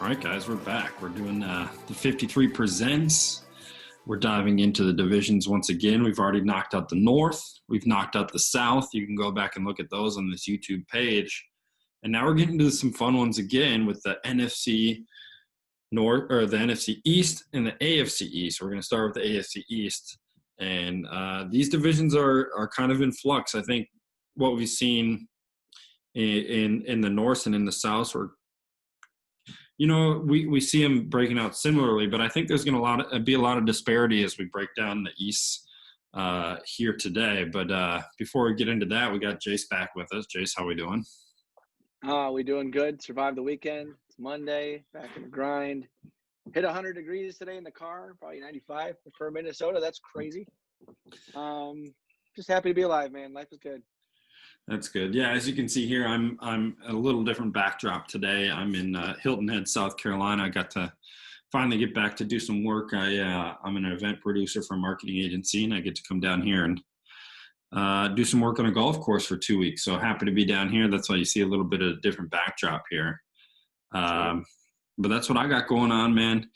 All right, guys, we're back. We're doing the 53 Presents. We're diving into the divisions once again. We've already knocked out the North. We've knocked out the South. You can go back and look at those on this YouTube page. And now we're getting to some fun ones again with the NFC North, or the NFC East and the AFC East. We're going to start with the AFC East. And these divisions are kind of in flux. I think what we've seen in the North and in the South were, we see them breaking out similarly, but I think there's going to be a lot of disparity as we break down the East here today. But before we get into that, we got Jace back with us. Jace, how we doing? We doing good. Survived the weekend. It's Monday, back in the grind. Hit 100 degrees today in the car, probably 95 for Minnesota. That's crazy. Just happy to be alive, man. Life is good. That's good. Yeah, as you can see here, I'm a little different backdrop today. I'm in Hilton Head, South Carolina. I got to finally get back to do some work. I'm an event producer for a marketing agency, and I get to come down here and do some work on a golf course for 2 weeks. So happy to be down here. That's why you see a little bit of a different backdrop here. But that's what I got going on, man.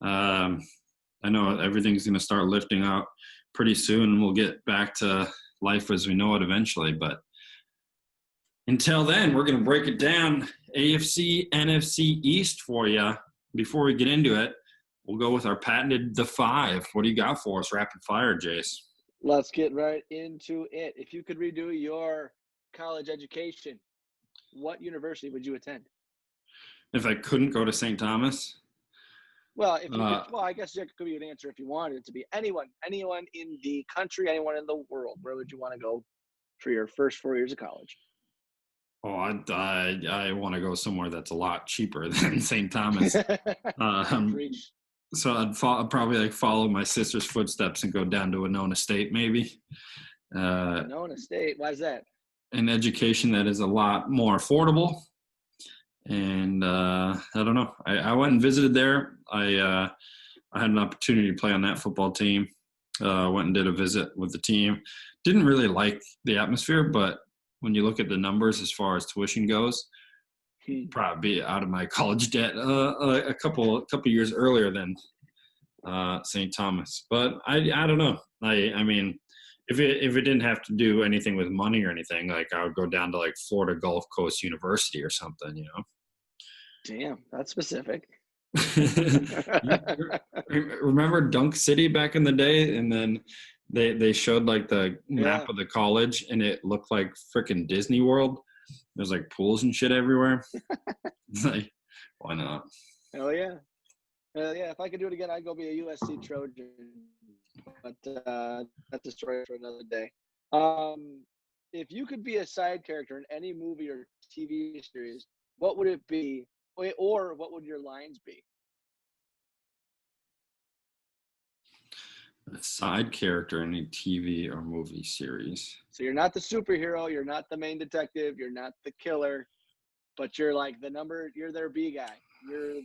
I know everything's going to start lifting out pretty soon, and we'll get back to life as we know it eventually. But until then, we're going to break it down, AFC, NFC East for you. Before we get into it, we'll go with our patented The Five. What do you got for us, rapid fire, Jace? Let's get right into it. If you could redo your college education, what university would you attend? If I couldn't go to St. Thomas? Well, if you could, I guess that could be an answer if you wanted it to be anyone in the country, anyone in the world. Where would you want to go for your first 4 years of college? Oh, I want to go somewhere that's a lot cheaper than St. Thomas. So I'd probably follow my sister's footsteps and go down to Winona State, maybe. Winona State, why is that? An education that is a lot more affordable. And I don't know. I went and visited there. I had an opportunity to play on that football team. Went and did a visit with the team. Didn't really like the atmosphere, but when you look at the numbers as far as tuition goes, probably be out of my college debt a couple years earlier than St. Thomas. But I don't know. I mean, if it didn't have to do anything with money or anything, like I would go down to like Florida Gulf Coast University or something, Damn, that's specific. Remember Dunk City back in the day, and then they showed like the map of the college, and it looked like freaking Disney World. There's like pools and shit everywhere. It's like, why not? Hell yeah. Yeah, if I could do it again, I'd go be a USC Trojan. But that's a story for another day. If you could be a side character in any movie or TV series, what would it be? Or what would your lines be? A side character in a TV or movie series. So you're not the superhero, you're not the main detective, you're not the killer, but you're like you're their B guy. You're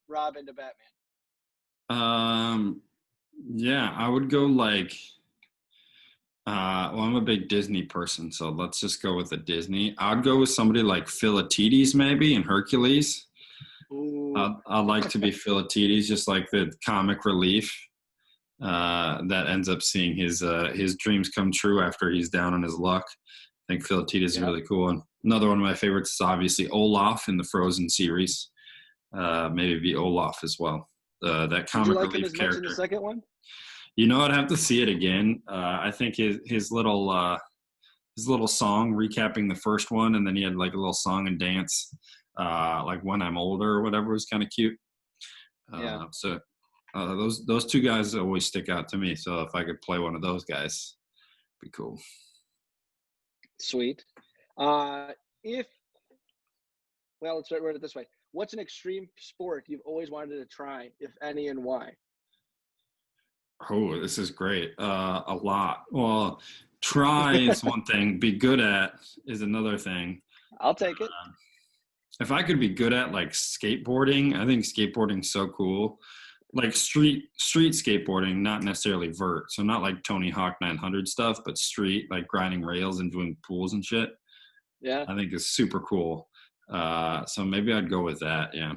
Robin to Batman. Yeah, I would go like I'm a big Disney person, so let's just go with the Disney. I'd go with somebody like Philatides maybe in Hercules. I'd like to be Philatides, just like the comic relief that ends up seeing his dreams come true after he's down on his luck. I think Philatides is really cool. And another one of my favorites is obviously Olaf in the Frozen series. Maybe be Olaf as well. That comic relief character. Did you like him as much in the second one? I'd have to see it again. I think his little song recapping the first one, and then he had like a little song and dance. Like When I'm Older or whatever was kind of cute. So those two guys always stick out to me. So if I could play one of those guys, it'd be cool. Sweet. Let's word it this way. What's an extreme sport you've always wanted to try, if any, and why? Oh, this is great. A lot. Well, try is one thing. Be good at is another thing. I'll take it. If I could be good at like skateboarding, I think skateboarding's so cool. Like street skateboarding, not necessarily vert. So not like Tony Hawk 900 stuff, but street, like grinding rails and doing pools and shit. Yeah. I think it's super cool. So maybe I'd go with that. Yeah.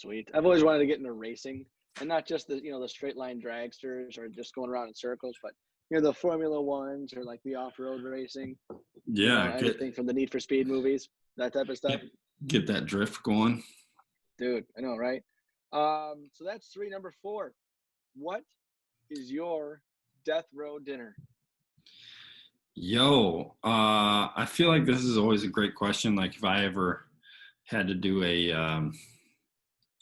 Sweet. I've always wanted to get into racing, and not just the straight line dragsters or just going around in circles, but the Formula Ones or like the off road racing. Yeah, Anything from the Need for Speed movies, that type of stuff. get that drift going. Dude, I know, right? So that's 3. Number 4. What is your death row dinner? Yo, I feel like this is always a great question. Like if I ever had to do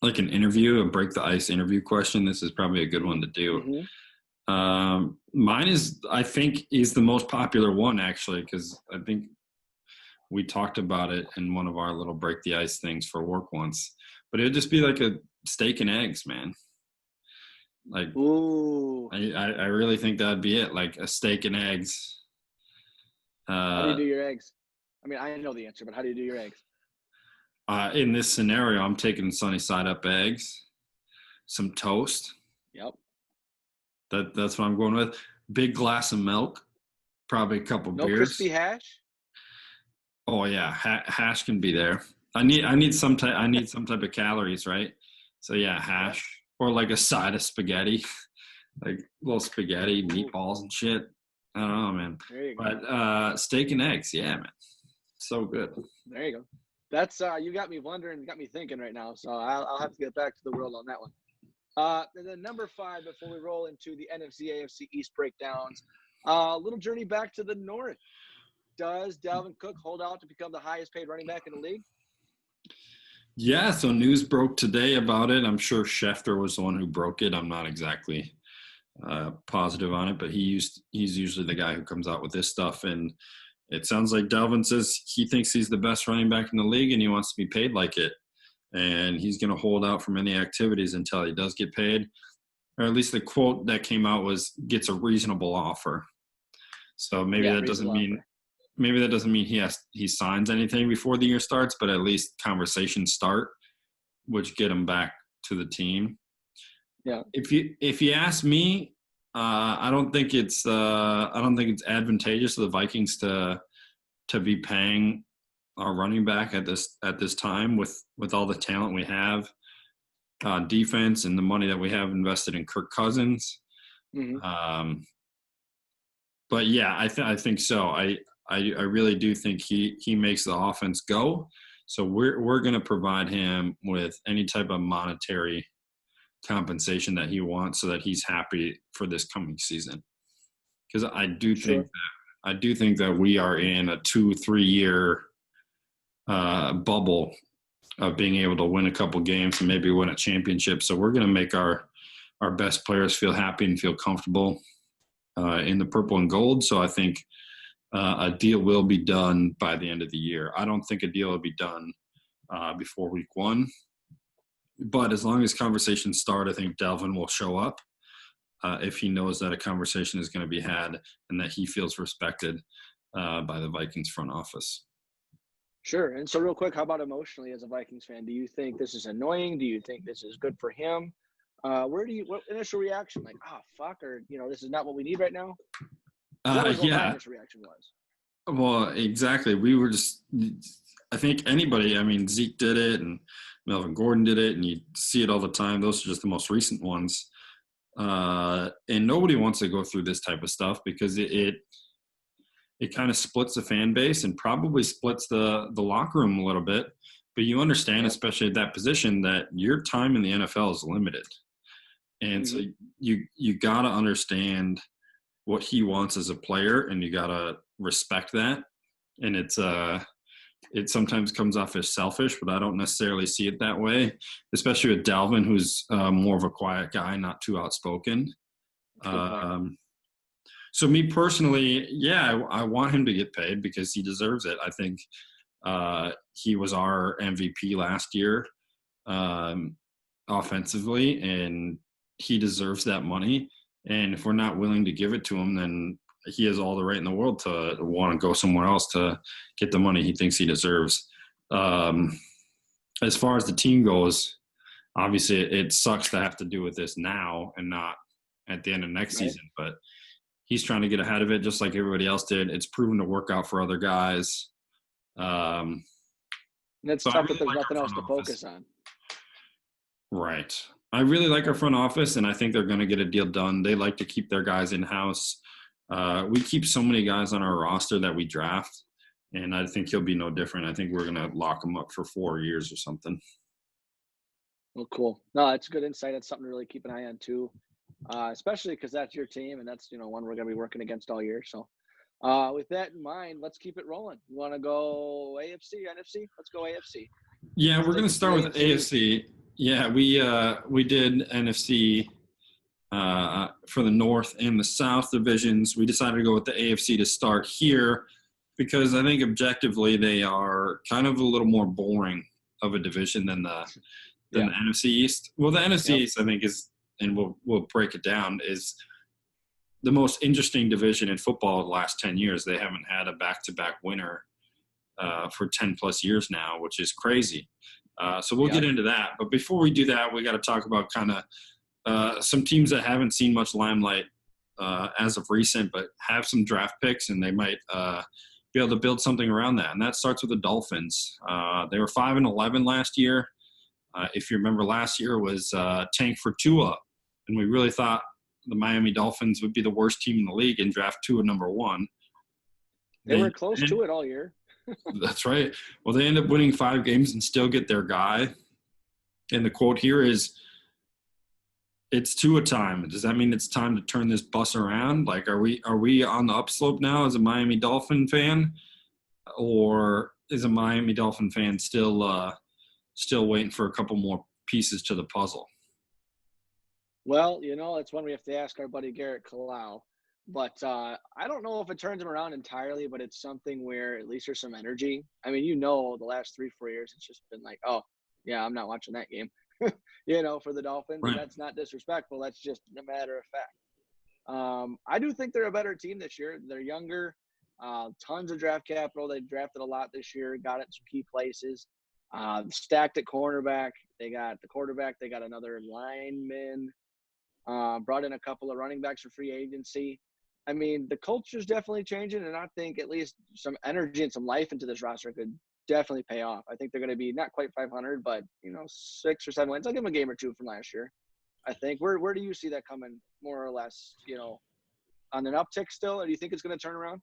like an interview, a break the ice interview question, this is probably a good one to do. Mine I think is the most popular one actually, because I think we talked about it in one of our little break the ice things for work once. But it would just be like a steak and eggs, man. Like, ooh, I really think that'd be it. Like a steak and eggs. How do you do your eggs? I mean, I know the answer, but how do you do your eggs? In this scenario, I'm taking sunny side up eggs, some toast. Yep. That's what I'm going with. Big glass of milk, probably a couple No beers. crispy hash? Oh yeah, hash can be there. I need some type of calories, right? So yeah, hash or like a side of spaghetti, like little spaghetti, meatballs and shit. I don't know, man. There you go. But steak and eggs, yeah, man, so good. There you go. That's you got me wondering, got me thinking right now. So I'll have to get back to the world on that one. And then number 5, before we roll into the NFC AFC East breakdowns, little journey back to the north. Does Dalvin Cook hold out to become the highest paid running back in the league? Yeah, so news broke today about it. I'm sure Schefter was the one who broke it. I'm not exactly positive on it, but he's usually the guy who comes out with this stuff. And it sounds like Dalvin says he thinks he's the best running back in the league and he wants to be paid like it. And he's going to hold out from any activities until he does get paid. Or at least the quote that came out was gets a reasonable offer. So maybe that doesn't mean he signs anything before the year starts, but at least conversations start, which get him back to the team. Yeah. If you ask me, I don't think it's advantageous to the Vikings to be paying our running back at this time with all the talent we have on defense and the money that we have invested in Kirk Cousins. Mm-hmm. But yeah, I think so. I really do think he makes the offense go. So we're going to provide him with any type of monetary compensation that he wants so that he's happy for this coming season. Because I do think that we are in a 2-3 year bubble of being able to win a couple games and maybe win a championship. So we're going to make our best players feel happy and feel comfortable in the purple and gold. So I think a deal will be done by the end of the year. I don't think a deal will be done before week 1. But as long as conversations start, I think Dalvin will show up if he knows that a conversation is going to be had and that he feels respected by the Vikings front office. Sure. And so real quick, how about emotionally as a Vikings fan? Do you think this is annoying? Do you think this is good for him? What initial reaction? Like, fuck, or, this is not what we need right now? That was what my initial reaction was. Well, exactly. We were just, I think anybody, Zeke did it and Melvin Gordon did it, and you see it all the time. Those are just the most recent ones. And nobody wants to go through this type of stuff because it kind of splits the fan base and probably splits the locker room a little bit. But you understand, especially at that position, that your time in the NFL is limited. And so you got to understand what he wants as a player, and you got to respect that. And it sometimes comes off as selfish, but I don't necessarily see it that way, especially with Dalvin, who's more of a quiet guy, not too outspoken. So me personally, I want him to get paid because he deserves it. I think he was our MVP last year offensively, and he deserves that money. And if we're not willing to give it to him, then he has all the right in the world to want to go somewhere else to get the money he thinks he deserves. As far as the team goes, obviously it sucks to have to do with this now and not at the end of next season, but he's trying to get ahead of it just like everybody else did. It's proven to work out for other guys. And it's tough that there's nothing else to focus on. Right. I really like our front office, and I think they're going to get a deal done. They like to keep their guys in house. We keep so many guys on our roster that we draft, and I think he'll be no different. I think we're going to lock him up for 4 years or something. Well, cool. No, that's good insight. That's something to really keep an eye on too, especially because that's your team and that's one we're going to be working against all year. So, with that in mind, let's keep it rolling. You want to go AFC, NFC? Let's go AFC. Yeah, Let's we're take going to it to the start with AFC. AFC. Yeah, we did NFC for the North and the South divisions. We decided to go with the AFC to start here because I think objectively they are kind of a little more boring of a division than the Yeah. NFC East. Well, the NFC Yep. East I think is, and we'll break it down, is the most interesting division in football the last 10 years. They haven't had a back-to-back winner for 10 plus years now, which is crazy. So we'll get Yep. into that. But before we do that, we got to talk about kind of some teams that haven't seen much limelight as of recent, but have some draft picks, and they might be able to build something around that. And that starts with the Dolphins. They were 5-11 last year. If you remember, last year was tank for Tua, and we really thought the Miami Dolphins would be the worst team in the league and draft Tua number one. They were close to it all year. That's right. Well, they end up winning 5 games and still get their guy. And the quote here is, "It's Tua time." Does that mean it's time to turn this bus around? Like, are we on the upslope now as a Miami Dolphin fan, or is a Miami Dolphin fan still waiting for a couple more pieces to the puzzle? Well, that's one we have to ask our buddy Garrett Kalau. But I don't know if it turns him around entirely, but it's something where at least there's some energy. I mean, the last 3-4 years, it's just been like, oh, yeah, I'm not watching that game, for the Dolphins. And Right. that's not disrespectful. That's just a matter of fact. I do think they're a better team this year. They're younger, tons of draft capital. They drafted a lot this year, got it in some key places. Stacked at cornerback. They got the quarterback. They got another lineman. Brought in a couple of running backs for free agency. I mean, the culture's definitely changing, and I think at least some energy and some life into this roster could definitely pay off. I think they're going to be not quite 500, but 6 or 7 wins. I'll give them a game or two from last year. I think. Where do you see that coming, more or less? On an uptick still, or do you think it's going to turn around?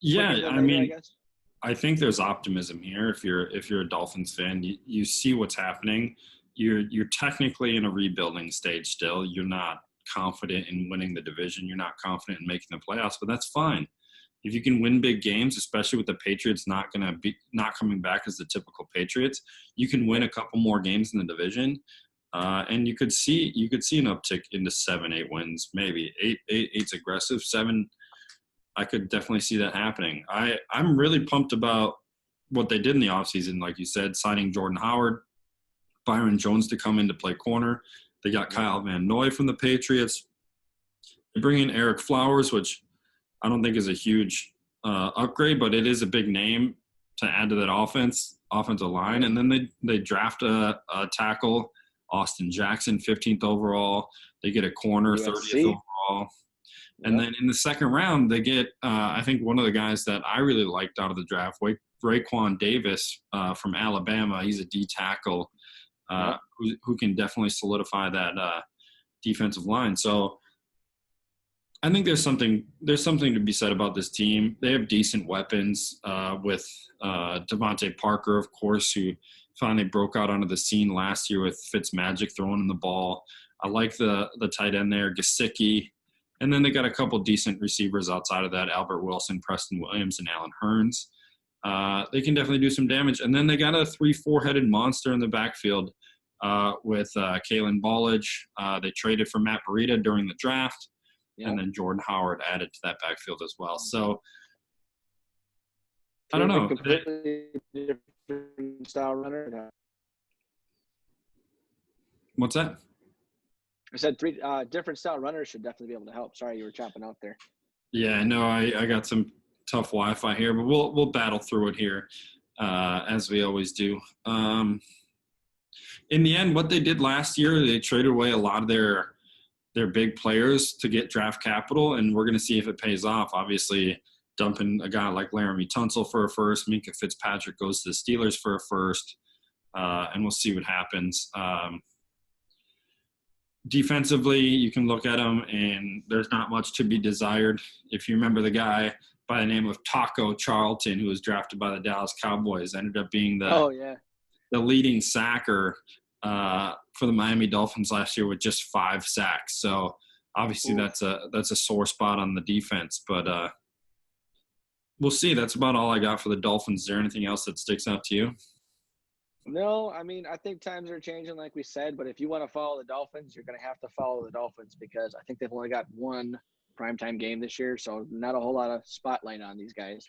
Yeah, Later, I mean, I guess. I think there's optimism here. If you're a Dolphins fan, you see what's happening. You're technically in a rebuilding stage still. You're not confident in winning the division. You're not confident in making the playoffs, but that's fine. If you can win big games, especially with the Patriots not coming back as the typical Patriots, you can win a couple more games in the division, and you could see an uptick into 7-8 wins, maybe eight's aggressive. 7, I could definitely see that happening. I'm really pumped about what they did in the offseason, like you said, signing Jordan Howard, Byron Jones to come in to play corner. They got Kyle Van Noy from the Patriots. They bring in Eric Flowers, which I don't think is a huge upgrade, but it is a big name to add to that offensive line. And then they draft a tackle, Austin Jackson, 15th overall. They get a corner, USC. 30th overall. And then in the second round, they get, I think, one of the guys that I really liked out of the draft, Raekwon Davis from Alabama. He's a D tackle who can definitely solidify that defensive line. So I think there's something to be said about this team. They have decent weapons with Devontae Parker, of course, who finally broke out onto the scene last year with Fitzmagic throwing in the ball. I like the tight end there, Gesicki. And then they got a couple decent receivers outside of that, Albert Wilson, Preston Williams, and Allen Hurns. They can definitely do some damage. And then they got a 3-4-headed monster in the backfield with Kalen Ballage. They traded for Matt Breida during the draft. Yep. And then Jordan Howard added to that backfield as well. So, I don't know. Completely different style runner. What's that? I said 3 different style runners should definitely be able to help. Sorry, you were chopping out there. Yeah, no, I got some tough Wi-Fi here, but we'll battle through it here as we always do. In the end, what they did last year, they traded away a lot of their big players to get draft capital, and we're going to see if it pays off. Obviously, dumping a guy like Laramie Tunsil for a first, Minkah Fitzpatrick goes to the Steelers for a first, and we'll see what happens. defensively, you can look at them, and there's not much to be desired. If you remember the guy by the name of Taco Charlton, who was drafted by the Dallas Cowboys, ended up being Oh yeah. the leading sacker for the Miami Dolphins last year with just 5 sacks. So obviously Oof. that's a sore spot on the defense, but we'll see. That's about all I got for the Dolphins. Is there anything else that sticks out to you? No, I mean, I think times are changing, like we said. But if you want to follow the Dolphins, you're going to have to follow the Dolphins because I think they've only got one primetime game this year, so not a whole lot of spotlight on these guys.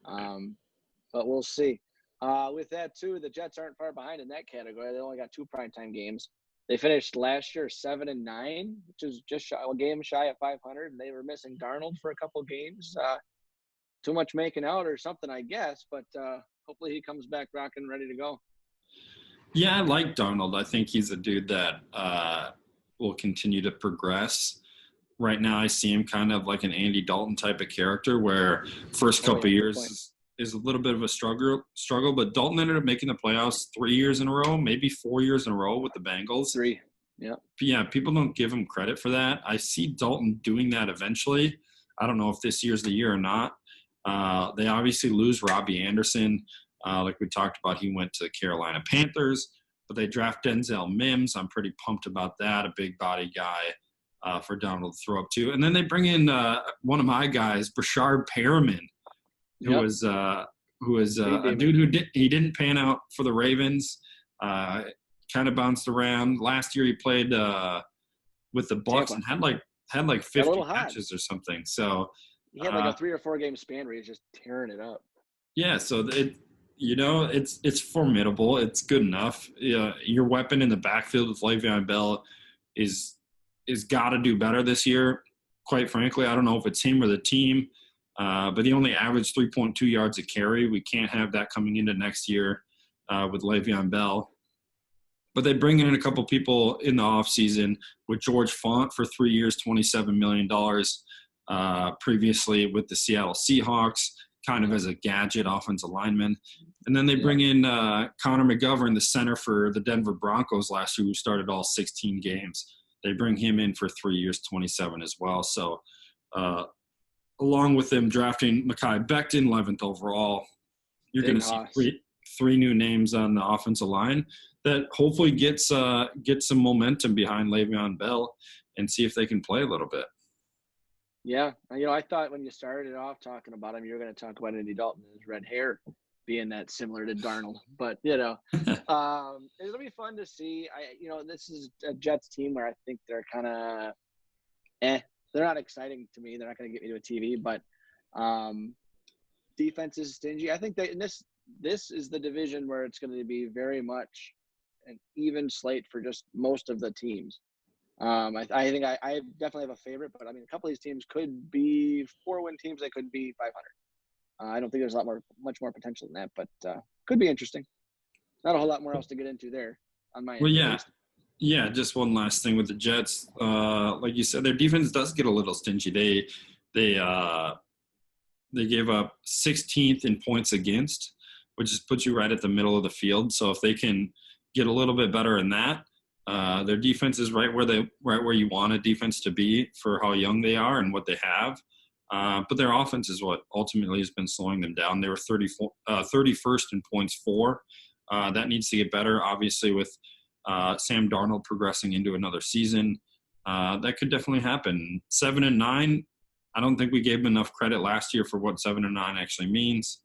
But we'll see. With that too, the Jets aren't far behind in that category. They only got 2 primetime games. They finished last year 7-9, which is just a game shy of 500, and they were missing Darnold for a couple games. Too much making out or something, I guess. But hopefully he comes back rocking, ready to go. Yeah, I like Darnold. I think he's a dude that will continue to progress. Right now, I see him kind of like an Andy Dalton type of character, where first couple of years is a little bit of a struggle. But Dalton ended up making the playoffs 3 years in a row, maybe 4 years in a row with the Bengals. 3, yeah. But yeah, people don't give him credit for that. I see Dalton doing that eventually. I don't know if this year's the year or not. They obviously lose Robbie Anderson. Like we talked about, he went to the Carolina Panthers, but they draft Denzel Mims. I'm pretty pumped about that, a big body guy for Donald to throw up to. And then they bring in one of my guys, Brashard Perriman, who was a dude who didn't pan out for the Ravens. Kind of bounced around. Last year he played with the Bucks and had like 50 catches or something. So he had like a 3 or 4 game span where he's just tearing it up. Yeah, so it's formidable. It's good enough. Your weapon in the backfield with Le'Veon Bell is got to do better this year. Quite frankly, I don't know if it's him or the team, but he only averaged 3.2 yards a carry. We can't have that coming into next year with Le'Veon Bell. But they bring in a couple people in the offseason with George Font for 3 years, $27 million. Previously with the Seattle Seahawks, kind of as a gadget offensive lineman. And then they bring in Connor McGovern, the center for the Denver Broncos last year, who started all 16 games. They bring him in for 3 years, 27 as well. So along with them drafting Mekhi Becton, 11th overall, you're going to see three new names on the offensive line that hopefully get some momentum behind Le'Veon Bell and see if they can play a little bit. Yeah, I thought when you started off talking about him, you were going to talk about Andy Dalton and his red hair being that similar to Darnold. But it'll be fun to see. This is a Jets team where I think they're kind of, they're not exciting to me. They're not going to get me to a TV, but defense is stingy. I think this is the division where it's going to be very much an even slate for just most of the teams. I think I definitely have a favorite, but I mean, a couple of these teams could be 4-win teams. They could be 500. I don't think there's much more potential than that, but could be interesting. Not a whole lot more else to get into there on my end. Well, yeah. Just one last thing with the Jets. Like you said, their defense does get a little stingy. They gave up 16th in points against, which just puts you right at the middle of the field. So if they can get a little bit better in that. Their defense is right where you want a defense to be for how young they are and what they have. But their offense is what ultimately has been slowing them down. They were 31st in points for. That needs to get better, obviously, with Sam Darnold progressing into another season. That could definitely happen. 7-9, I don't think we gave them enough credit last year for what 7-9 actually means.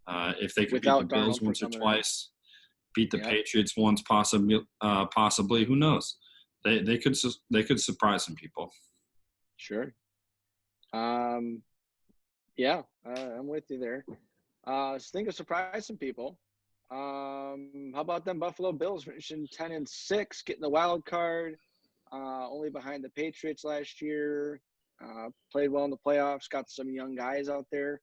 If they could beat the Bills once or twice. Beat the Patriots once, possibly. Who knows? They could surprise some people. Sure. I'm with you there. Think of surprise some people. How about them Buffalo Bills finishing 10-6, getting the wild card, only behind the Patriots last year. Played well in the playoffs. Got some young guys out there.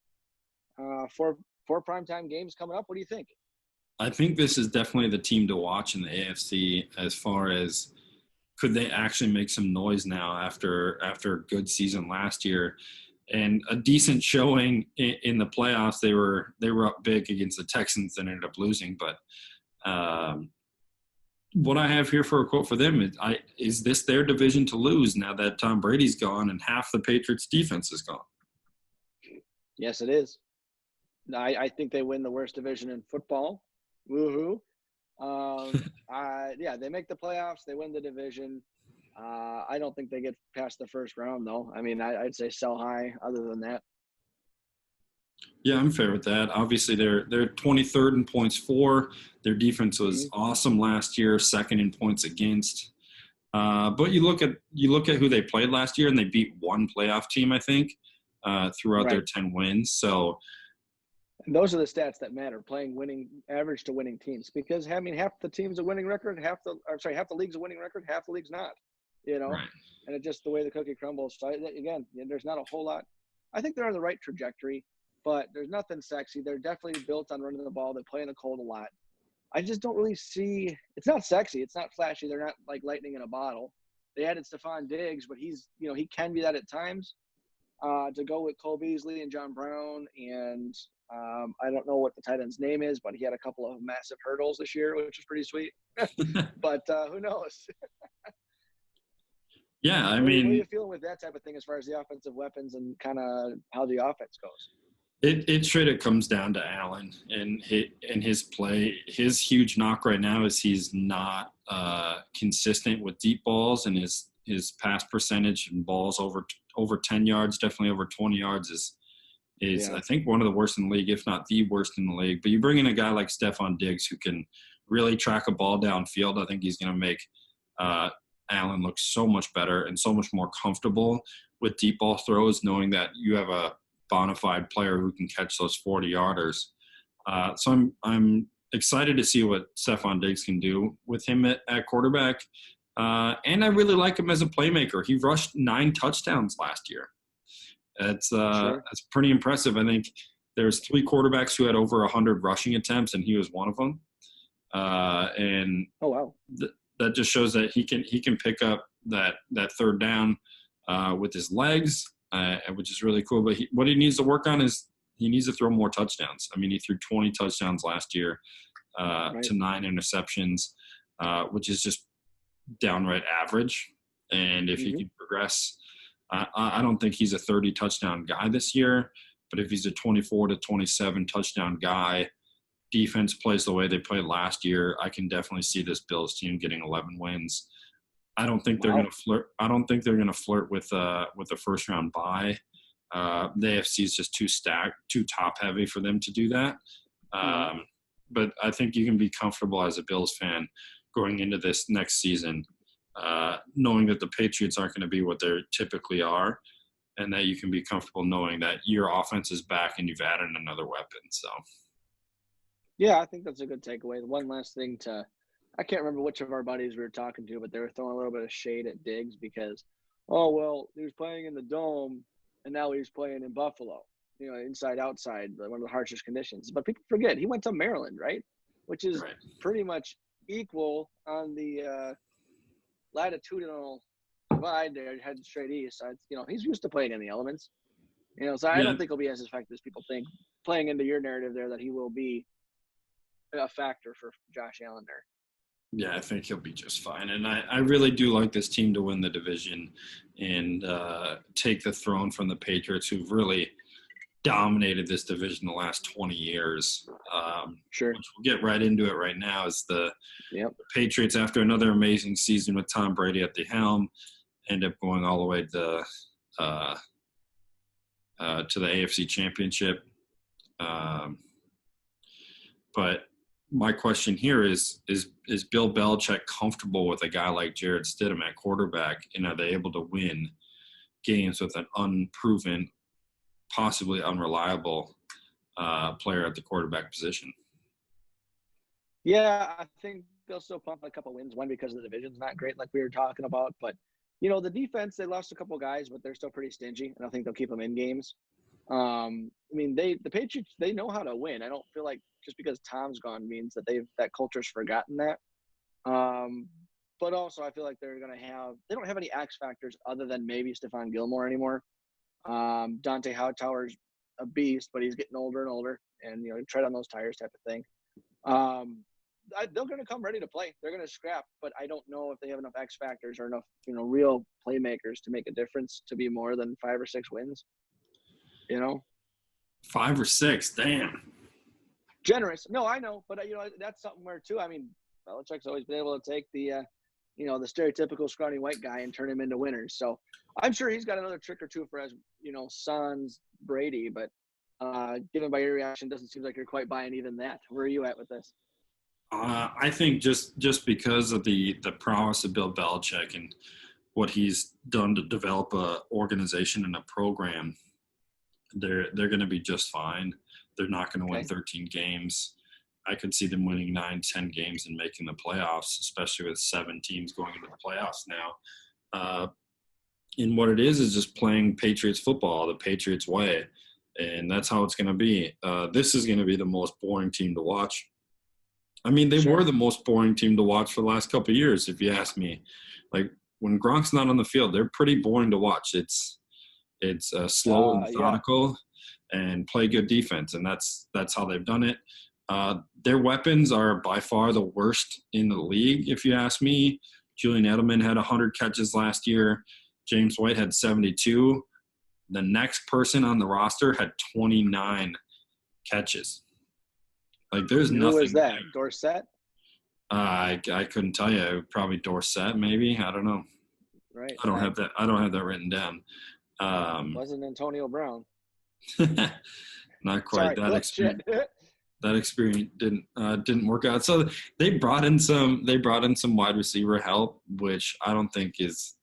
4 primetime games coming up. What do you think? I think this is definitely the team to watch in the AFC as far as could they actually make some noise now after a good season last year and a decent showing in the playoffs. They were up big against the Texans and ended up losing, but what I have here for a quote for them is this their division to lose now that Tom Brady's gone and half the Patriots defense is gone? Yes, it is. I think they win the worst division in football. Woohoo. Yeah, they make the playoffs. They win the division. I don't think they get past the first round, though. I mean, I'd say sell high other than that. Yeah, I'm fair with that. Obviously, they're 23rd in points for. Their defense was awesome last year, second in points against. But you look at who they played last year, and they beat one playoff team, I think, throughout their 10 wins. So and those are the stats that matter: playing winning average to winning teams. Because I mean, half the team's a winning record, half the league's a winning record, half the league's not. You know, right. And it's just the way the cookie crumbles. So again, there's not a whole lot. I think they're on the right trajectory, but there's nothing sexy. They're definitely built on running the ball. They play in the cold a lot. I just don't really see – it's not sexy. It's not flashy. They're not like lightning in a bottle. They added Stephon Diggs, but he's – he can be that at times to go with Cole Beasley and John Brown. And I don't know what the tight end's name is, but he had a couple of massive hurdles this year, which is pretty sweet. But who knows? Yeah, I mean – What are mean you feeling with that type of thing as far as the offensive weapons and kind of how the offense goes? it straight comes down to Allen and his play. His huge knock right now is he's not consistent with deep balls, and his pass percentage and balls over 10 yards, definitely over 20 yards is I think one of the worst in the league, if not the worst in the league. But you bring in a guy like Stephon Diggs who can really track a ball downfield. I think he's going to make Allen look so much better and so much more comfortable with deep ball throws, knowing that you have a bona fide player who can catch those 40-yarders. So I'm excited to see what Stephon Diggs can do with him at quarterback. And I really like him as a playmaker. He rushed 9 touchdowns last year. That's pretty impressive. I think there's 3 quarterbacks who had over 100 rushing attempts, and he was one of them. And oh wow, that just shows that he can pick up that third down with his legs, which is really cool. But what he needs to work on is he needs to throw more touchdowns. I mean, he threw 20 touchdowns last year to 9 interceptions, which is just downright average. And if he can progress, I don't think he's a 30 touchdown guy this year, but if he's a 24 to 27 touchdown guy, defense plays the way they played last year, I can definitely see this Bills team getting 11 wins. I don't think they're going to flirt. I don't think they're going to flirt with a first round bye. The AFC is just too stacked, too top heavy for them to do that. But I think you can be comfortable as a Bills fan going into this next season, knowing that the Patriots aren't going to be what they typically are, and that you can be comfortable knowing that your offense is back and you've added another weapon. So, yeah, I think that's a good takeaway. One last thing I can't remember which of our buddies we were talking to, but they were throwing a little bit of shade at Diggs because, oh, well, he was playing in the Dome, and now he's playing in Buffalo, inside, outside, one of the harshest conditions. But people forget, he went to Maryland, right? Which is pretty much equal on the latitudinal divide there, heading straight east. So, he's used to playing in the elements. So I don't think he'll be as effective as people think, playing into your narrative there that he will be a factor for Josh Allen there. Yeah, I think he'll be just fine. And I really do like this team to win the division and take the throne from the Patriots, who've really dominated this division the last 20 years. Sure. Which we'll get right into it right now is the Patriots, after another amazing season with Tom Brady at the helm, end up going all the way to the AFC Championship. But my question here is Bill Belichick comfortable with a guy like Jarrett Stidham at quarterback, and are they able to win games with an unproven, possibly unreliable player at the quarterback position? Yeah, I think they'll still pump a couple wins. One, because the division's not great, like we were talking about. But, the defense, they lost a couple guys, but they're still pretty stingy. And I think they'll keep them in games. The Patriots, they know how to win. I don't feel like just because Tom's gone means that that culture's forgotten that. But also I feel like they don't have any X factors other than maybe Stephon Gilmore anymore. Dante Hightower's a beast, but he's getting older and older, and tread on those tires type of thing. they're going to come ready to play. They're going to scrap, but I don't know if they have enough X factors or enough, real playmakers to make a difference to be more than 5 or 6 wins. 5 or 6, damn. Generous. No, I know, but that's something where too. I mean, Belichick's always been able to take the stereotypical scrawny white guy and turn him into winners. So I'm sure he's got another trick or two for his, sons Brady. But given by your reaction, doesn't seem like you're quite buying even that. Where are you at with this? I think just because of the prowess of Bill Belichick and what he's done to develop a organization and a program, they're going to be just fine. They're not going to win 13 games. I could see them winning 9-10 games and making the playoffs, especially with 7 teams going into the playoffs now. And what it is just playing Patriots football, the Patriots way. And that's how it's going to be. This is going to be the most boring team to watch. I mean, they were the most boring team to watch for the last couple of years, if you ask me. Like, when Gronk's not on the field, they're pretty boring to watch. It's slow and methodical and play good defense, and that's how they've done it. Their weapons are by far the worst in the league, if you ask me. Julian Edelman had 100 catches last year. James White had 72. The next person on the roster had 29 catches. Like, there's nothing. Who was that? There. Dorsett? I couldn't tell you. Probably Dorsett, maybe. I don't know. Right. I don't have that written down. Wasn't Antonio Brown? Not quite. Sorry, that experience didn't work out. So they brought in some wide receiver help, which I don't think is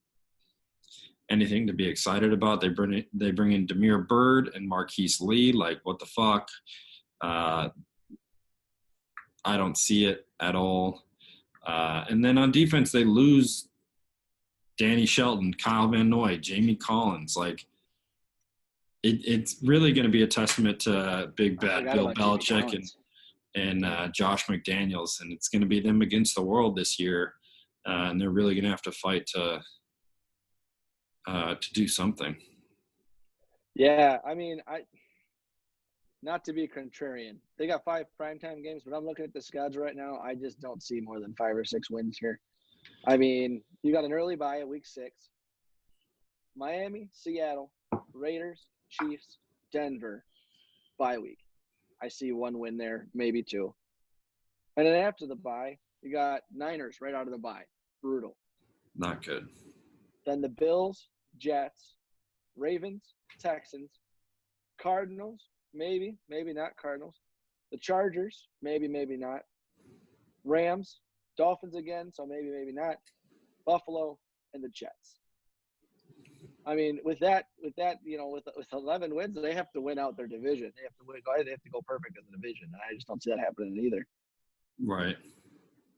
anything to be excited about. They bring in Damiere Byrd and Marquise Lee. Like, what the fuck? I don't see it at all. And then on defense, they lose Danny Shelton, Kyle Van Noy, Jamie Collins. Like, it's really going to be a testament to Big Bad Bill Belichick and Josh McDaniels, and it's going to be them against the world this year. And they're really going to have to fight to do something. Yeah, I mean, not to be contrarian. They got 5 primetime games, but I'm looking at the schedule right now. I just don't see more than 5 or 6 wins here. I mean, you got an early bye at week 6. Miami, Seattle, Raiders, Chiefs, Denver, bye week. I see 1 win there, maybe 2. And then after the bye, you got Niners right out of the bye. Brutal. Not good. Then the Bills, Jets, Ravens, Texans, Cardinals, maybe not Cardinals. The Chargers, maybe not. Rams, Dolphins again, so maybe not. Buffalo, and the Jets. I mean, with 11 wins, they have to win out their division. They have to go perfect in the division. And I just don't see that happening either. Right.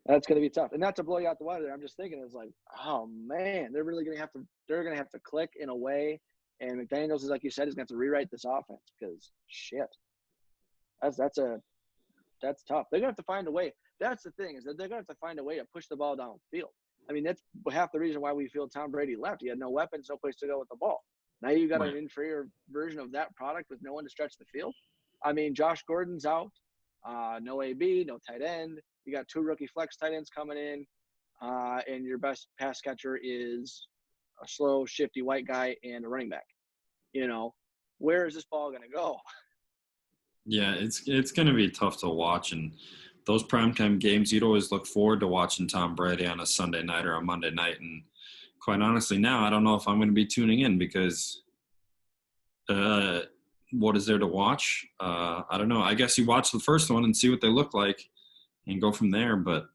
That's going to be tough. And not to blow you out the water there, I'm just thinking it's like, oh man, they're going to have to click in a way. And McDaniels is, like you said, is going to have to rewrite this offense because shit. That's tough. They're going to have to find a way. That's the thing, is that they're going to have to find a way to push the ball downfield. I mean, that's half the reason why we feel Tom Brady left. He had no weapons, no place to go with the ball. Now you got an inferior version of that product with no one to stretch the field. I mean, Josh Gordon's out. No AB, no tight end. You got 2 rookie flex tight ends coming in. And your best pass catcher is a slow, shifty white guy and a running back. Where is this ball going to go? Yeah, it's going to be tough to watch. And those primetime games, you'd always look forward to watching Tom Brady on a Sunday night or a Monday night. And quite honestly, now I don't know if I'm going to be tuning in because what is there to watch? I don't know. I guess you watch the first one and see what they look like and go from there. But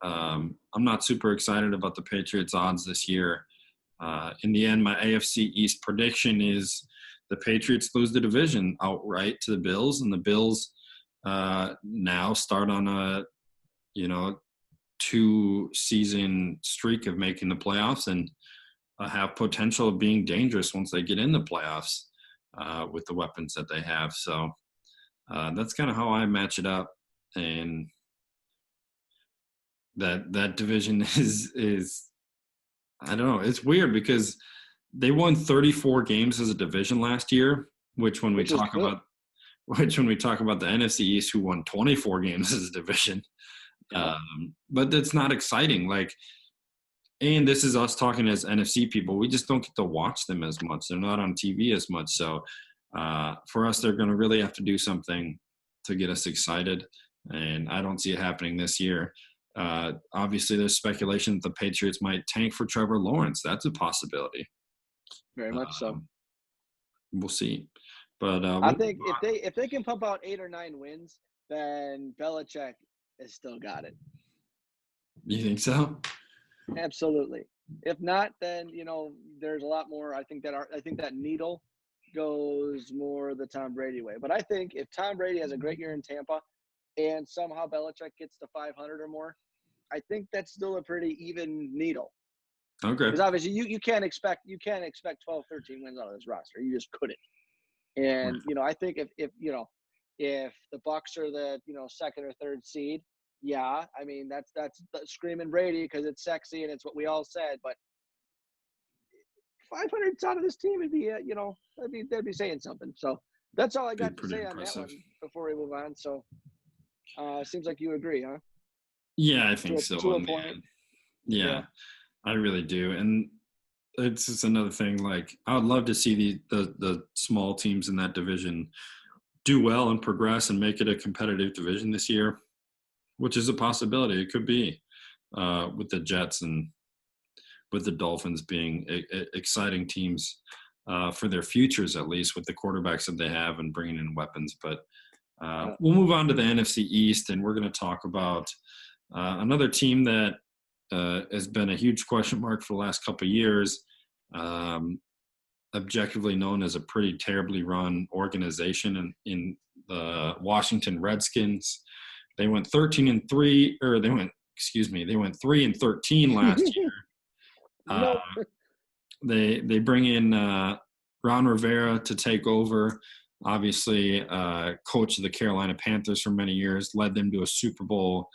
I'm not super excited about the Patriots' odds this year. In the end, my AFC East prediction is the Patriots lose the division outright to the Bills, and the Bills now start on a 2-season streak of making the playoffs and have potential of being dangerous once they get in the playoffs with the weapons that they have. So that's kind of how I match it up. And that division is I don't know. It's weird because they won 34 games as a division last year, which when we talk about the NFC East, who won 24 games as a division, Yep. But that's not exciting. Like, and this is us talking as NFC people. We just don't get to watch them as much. They're not on TV as much. So for us, they're going to really have to do something to get us excited. And I don't see it happening this year. Obviously, there's speculation that the Patriots might tank for Trevor Lawrence. That's a possibility. Very much so. We'll see. But I think if they can pump out 8 or 9 wins, then Belichick has still got it. You think so? Absolutely. If not, then there's a lot more. I think that needle goes more the Tom Brady way. But I think if Tom Brady has a great year in Tampa, and somehow Belichick gets to 500 or more, I think that's still a pretty even needle. Okay. Because obviously you can't expect 12, 13 wins out of this roster. You just couldn't. And I think if the Bucs are the second or third seed, yeah, I mean that's screaming Brady because it's sexy and it's what we all said. But 500 out of this team would be that'd be saying something. So that's all I got to say on that one before we move on. So seems like you agree, huh? Yeah, I think so. To a point. Yeah, I really do. And it's just another thing. Like, I would love to see the small teams in that division do well and progress and make it a competitive division this year, which is a possibility. It could be with the Jets and with the Dolphins being exciting teams for their futures, at least with the quarterbacks that they have and bringing in weapons. But we'll move on to the NFC East, and we're going to talk about another team that has been a huge question mark for the last couple of years, objectively known as a pretty terribly run organization in the Washington Redskins. They went 13-3, or they went 3-13 last year. No. They bring in Ron Rivera to take over. Obviously, coach of the Carolina Panthers for many years, led them to a Super Bowl,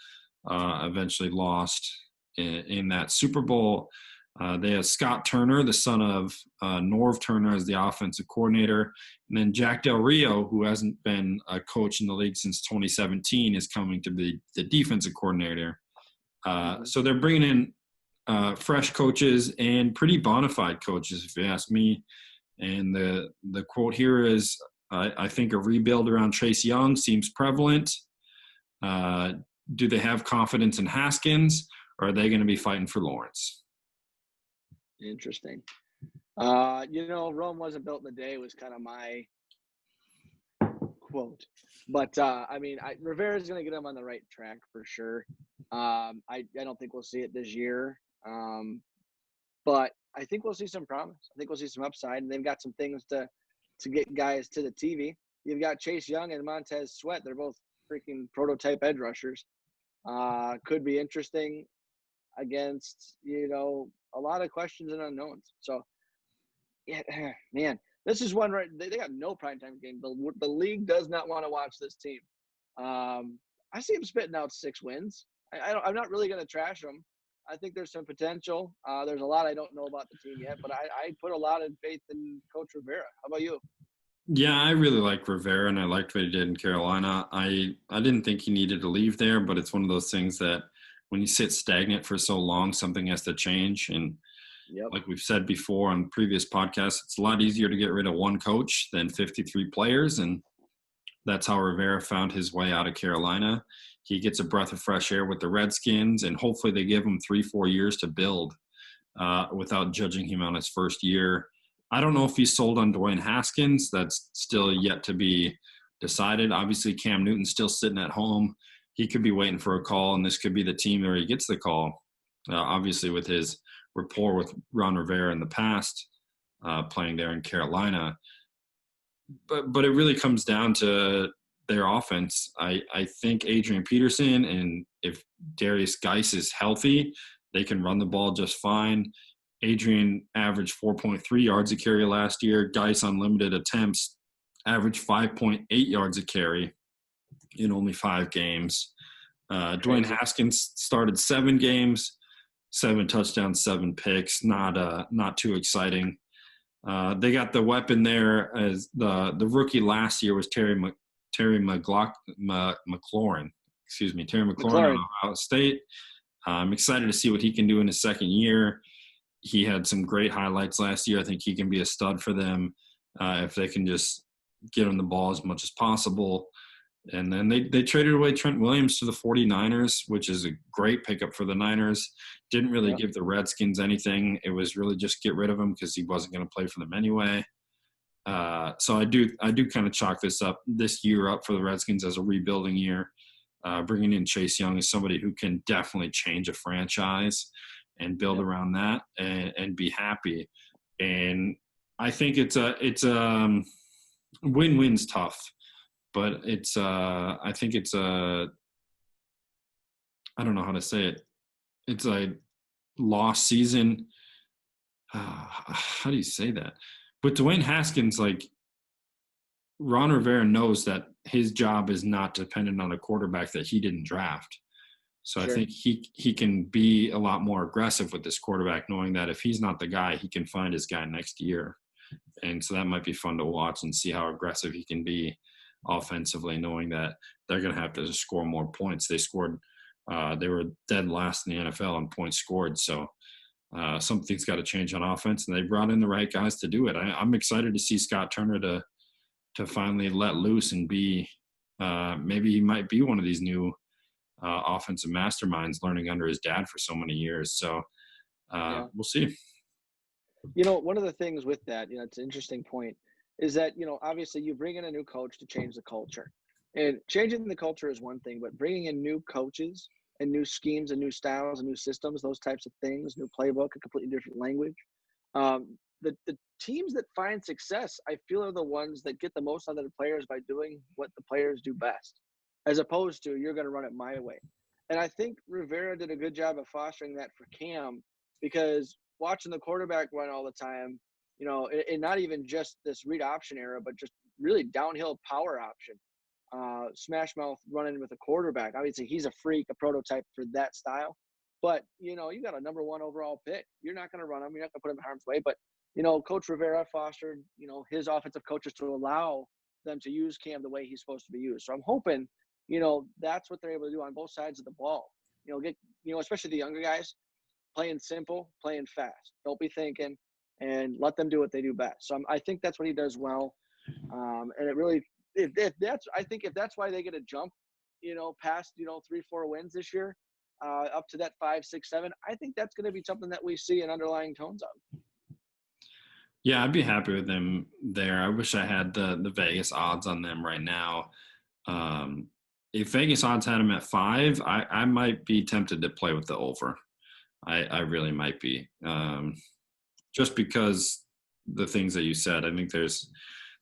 eventually lost in that Super Bowl. They have Scott Turner, the son of Norv Turner, as the offensive coordinator. And then Jack Del Rio, who hasn't been a coach in the league since 2017, is coming to be the defensive coordinator. So they're bringing in fresh coaches and pretty bona fide coaches, if you ask me. And the quote here is, I think a rebuild around Chase Young seems prevalent. Do they have confidence in Haskins, or are they going to be fighting for Lawrence? Interesting. Rome wasn't built in a day was kind of my quote. But, Rivera's going to get him on the right track for sure. I don't think we'll see it this year. But I think we'll see some promise. I think we'll see some upside. And they've got some things to get guys to the TV. You've got Chase Young and Montez Sweat. They're both freaking prototype edge rushers. Could be interesting against, a lot of questions and unknowns. So, yeah, man, this is one right. They got no primetime game. The league does not want to watch this team. I see them spitting out 6 wins. I'm not really going to trash them. I think there's some potential. There's a lot I don't know about the team yet, but I put a lot of faith in Coach Rivera. How about you? Yeah, I really like Rivera, and I liked what he did in Carolina. I didn't think he needed to leave there, but it's one of those things that when you sit stagnant for so long, something has to change. And like we've said before on previous podcasts, it's a lot easier to get rid of one coach than 53 players. And that's how Rivera found his way out of Carolina. He gets a breath of fresh air with the Redskins, and hopefully they give him 3-4 years to build without judging him on his first year. I don't know if he's sold on Dwayne Haskins. That's still yet to be decided. Obviously, Cam Newton's still sitting at home. He could be waiting for a call, and this could be the team where he gets the call. Obviously, with his rapport with Ron Rivera in the past, playing there in Carolina. But it really comes down to their offense. I think Adrian Peterson, and if Darius Geis is healthy, they can run the ball just fine. Adrian averaged 4.3 yards a carry last year. Geis on limited attempts averaged 5.8 yards a carry in only 5 games. Dwayne Haskins started 7 games, 7 touchdowns, 7 picks. Not too exciting. They got the weapon there as the rookie last year was Terry McLaurin. Terry McLaurin out McLaurin. of Ohio State. I'm excited to see what he can do in his second year. He had some great highlights last year. I think he can be a stud for them if they can just get him the ball as much as possible. And then they traded away Trent Williams to the 49ers, which is a great pickup for the Niners. Didn't really give the Redskins anything. It was really just get rid of him because he wasn't going to play for them anyway. So I do kind of chalk this year up for the Redskins as a rebuilding year. Bringing in Chase Young is somebody who can definitely change a franchise and build around that and be happy. And I think it's win-win's tough. But I think it's I don't know how to say it. It's a lost season. How do you say that? But Dwayne Haskins, like, Ron Rivera knows that his job is not dependent on a quarterback that he didn't draft. So I think he can be a lot more aggressive with this quarterback, knowing that if he's not the guy, he can find his guy next year. And so that might be fun to watch and see how aggressive he can be offensively, knowing that they're going to have to score more points. They were dead last in the NFL in points scored. So something's got to change on offense, and they brought in the right guys to do it. I'm excited to see Scott Turner to finally let loose and be maybe he might be one of these new offensive masterminds learning under his dad for so many years. So we'll see. One of the things with that, it's an interesting point, is that, obviously you bring in a new coach to change the culture. And changing the culture is one thing, but bringing in new coaches and new schemes and new styles and new systems, those types of things, new playbook, a completely different language. The teams that find success, I feel, are the ones that get the most out of the players by doing what the players do best, as opposed to you're going to run it my way. And I think Rivera did a good job of fostering that for Cam, because watching the quarterback run all the time, and not even just this read option era, but just really downhill power option. Smash mouth running with a quarterback. Obviously, he's a freak, a prototype for that style. But, you got a number 1 overall pick. You're not going to run him. You're not going to put him in harm's way. But, Coach Rivera fostered, his offensive coaches to allow them to use Cam the way he's supposed to be used. So I'm hoping, that's what they're able to do on both sides of the ball. Especially the younger guys, playing simple, playing fast. Don't be thinking, and let them do what they do best. So I think that's what he does well. And it really, if that's why they get a jump, past, 3-4 wins this year, up to that 5, 6, 7, I think that's going to be something that we see in underlying tones of. Yeah, I'd be happy with them there. I wish I had the Vegas odds on them right now. If Vegas odds had them at 5, I might be tempted to play with the over. I really might be. Just because the things that you said, I think there's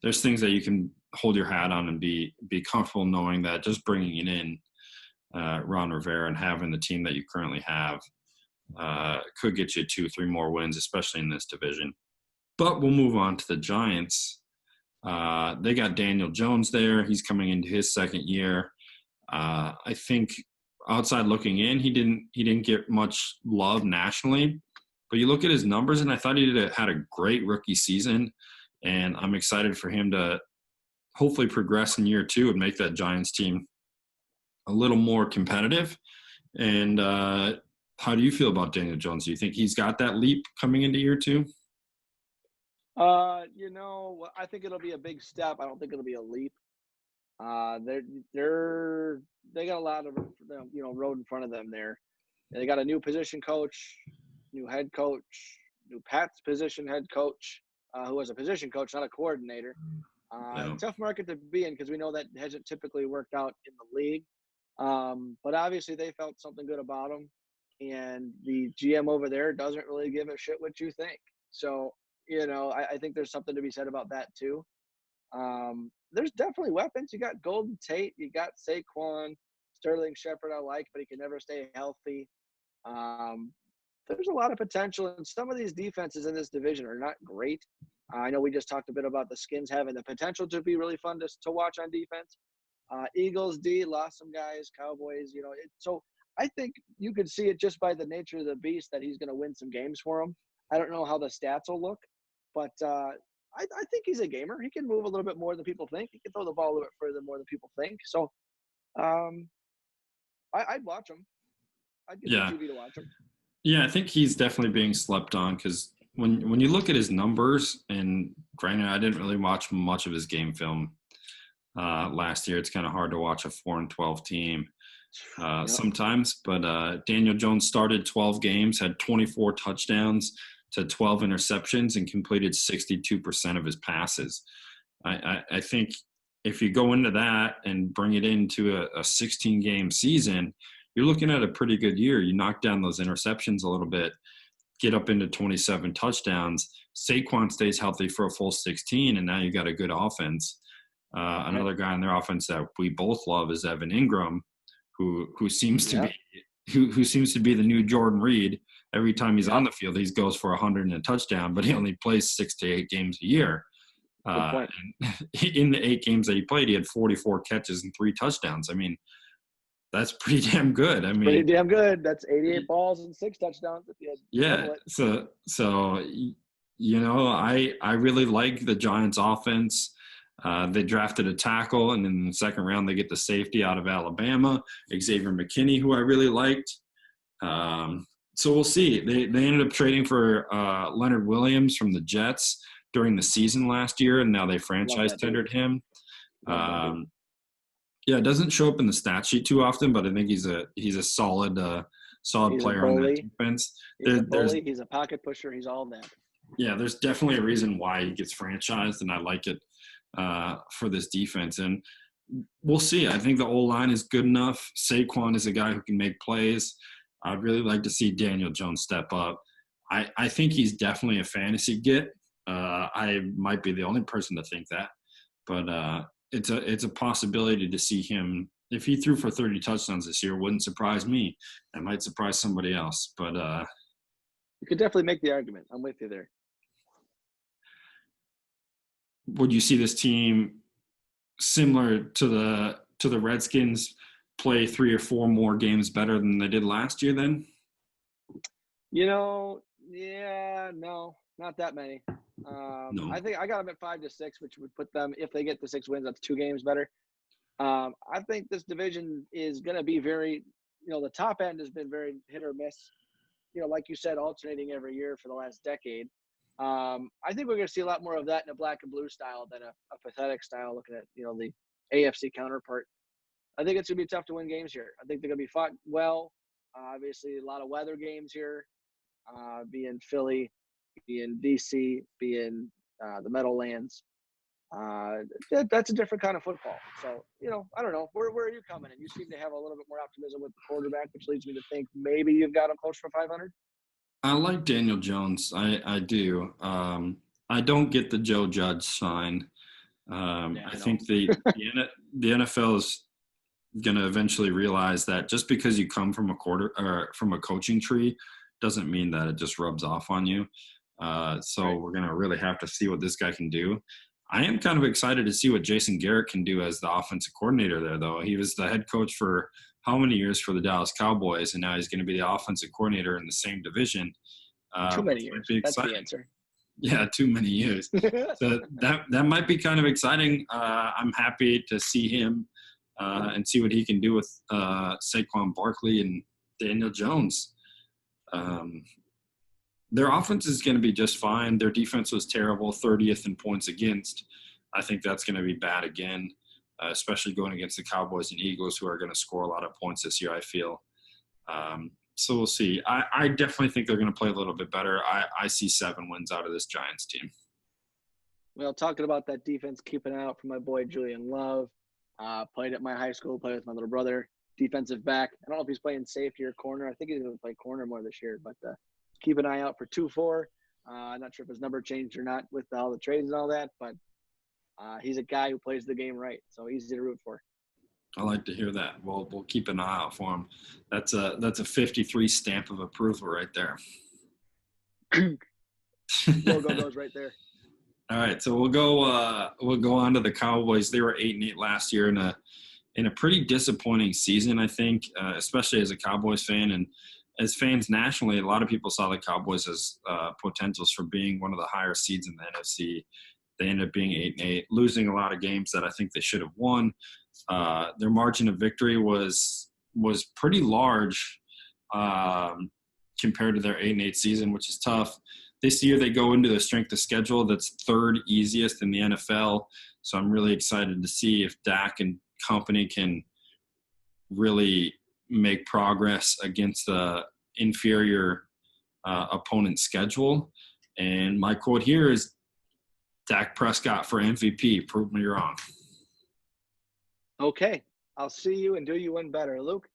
things that you can hold your hat on and be comfortable knowing that just bringing in Ron Rivera and having the team that you currently have could get you 2-3 more wins, especially in this division. But we'll move on to the Giants. They got Daniel Jones there. He's coming into his second year. I think outside looking in, he didn't get much love nationally. But you look at his numbers, and I thought he had a great rookie season. And I'm excited for him to hopefully progress in year 2 and make that Giants team a little more competitive. And how do you feel about Daniel Jones? Do you think he's got that leap coming into year 2? I think it'll be a big step. I don't think it'll be a leap. They got a lot of road in front of them there. They got a new position coach, new head coach, new Pat's position head coach, who was a position coach, not a coordinator. Tough market to be in, because we know that hasn't typically worked out in the league. But obviously they felt something good about him, and the GM over there doesn't really give a shit what you think. So, I think there's something to be said about that too. There's definitely weapons. You got Golden Tate, you got Saquon, Sterling Shepard I like, but he can never stay healthy. There's a lot of potential, and some of these defenses in this division are not great. I know we just talked a bit about the Skins having the potential to be really fun to watch on defense. Eagles D lost some guys, Cowboys, so I think you could see it just by the nature of the beast that he's going to win some games for him. I don't know how the stats will look, but I think he's a gamer. He can move a little bit more than people think. He can throw the ball a little bit further more than people think. So I'd watch him. I'd get Yeah. the TV to watch him. Yeah, I think he's definitely being slept on because when you look at his numbers, and granted, I didn't really watch much of his game film last year. It's kind of hard to watch a 4-12 team Yep. sometimes, but Daniel Jones started 12 games, had 24 touchdowns to 12 interceptions, and completed 62% of his passes. I think if you go into that and bring it into a 16-game season, you're looking at a pretty good year. You knock down those interceptions a little bit, get up into 27 touchdowns. Saquon stays healthy for a full 16, and now you got a good offense. Another guy in their offense that we both love is Evan Ingram, who seems to be who seems to be the new Jordan Reed. Every time he's on the field, he goes for 100 and a touchdown, but he only plays 6 to 8 games a year. And in the 8 games that he played, he had 44 catches and 3 touchdowns. I mean, that's pretty damn good. I mean, pretty damn good. That's 88 balls and 6 touchdowns. If you yeah. So you know, I really like the Giants' offense. They drafted a tackle, and in the second round, they get the safety out of Alabama, Xavier McKinney, who I really liked. So we'll see. They ended up trading for Leonard Williams from the Jets during the season last year, and now they franchise tendered him. Yeah, it doesn't show up in the stat sheet too often, but I think he's a solid player on that defense. He's a bully. He's a pocket pusher. He's all that. Yeah, there's definitely a reason why he gets franchised, and I like it for this defense. And we'll see. I think the O-line is good enough. Saquon is a guy who can make plays. I'd really like to see Daniel Jones step up. I think he's definitely a fantasy get. I might be the only person to think that, but it's a possibility to see him. If he threw for 30 touchdowns this year, wouldn't surprise me. That might surprise somebody else, but you could definitely make the argument. I'm with you there. Would you see this team similar to the Redskins play 3 or 4 more games better than they did last year then? You know, yeah, no, not that many. No. I think I got them at 5 to 6, which would put them, if they get the 6 wins, that's 2 games better. I think this division is going to be very, the top end has been very hit or miss. Like you said, alternating every year for the last decade. I think we're going to see a lot more of that in a black and blue style than a pathetic style, looking at, the AFC counterpart. I think it's going to be tough to win games here. I think they're going to be fought well. Obviously, a lot of weather games here, being Philly, being DC, being the Meadowlands. That's a different kind of football. So, I don't know. Where are you coming in? You seem to have a little bit more optimism with the quarterback, which leads me to think maybe you've got him close for 500. I like Daniel Jones. I do. I don't get the Joe Judge sign. I think the NFL is going to eventually realize that just because you come from a coaching tree doesn't mean that it just rubs off on you. So we're going to really have to see what this guy can do. I am kind of excited to see what Jason Garrett can do as the offensive coordinator there, though. He was the head coach for how many years for the Dallas Cowboys, and now he's going to be the offensive coordinator in the same division. Too many years. That's the answer. Yeah, too many years. So that might be kind of exciting. I'm happy to see him and see what he can do with Saquon Barkley and Daniel Jones. Their offense is going to be just fine. Their defense was terrible, 30th in points against. I think that's going to be bad again, especially going against the Cowboys and Eagles, who are going to score a lot of points this year, I feel. So we'll see. I definitely think they're going to play a little bit better. I see 7 wins out of this Giants team. Well, talking about that defense, keep an eye out for my boy Julian Love. Played at my high school, played with my little brother, defensive back. I don't know if he's playing safety or corner. I think he's going to play corner more this year, but keep an eye out for 2-4. I'm not sure if his number changed or not with all the trades and all that, but he's a guy who plays the game right, so easy to root for. I like to hear that. We'll keep an eye out for him. That's a 53 stamp of approval right there. Logo goes right there. All right, so we'll go on to the Cowboys. They were 8-8 last year in a pretty disappointing season, I think, especially as a Cowboys fan and as fans nationally. A lot of people saw the Cowboys as potentials for being one of the higher seeds in the NFC. They ended up being 8-8, losing a lot of games that I think they should have won. Their margin of victory was was pretty large compared to their 8-8 season, which is tough. This year they go into the strength of schedule that's third easiest in the NFL. So I'm really excited to see if Dak and company can really make progress against the inferior opponent's schedule. And my quote here is Dak Prescott for MVP. Prove me wrong. Okay. I'll see you and do you one better. Luke,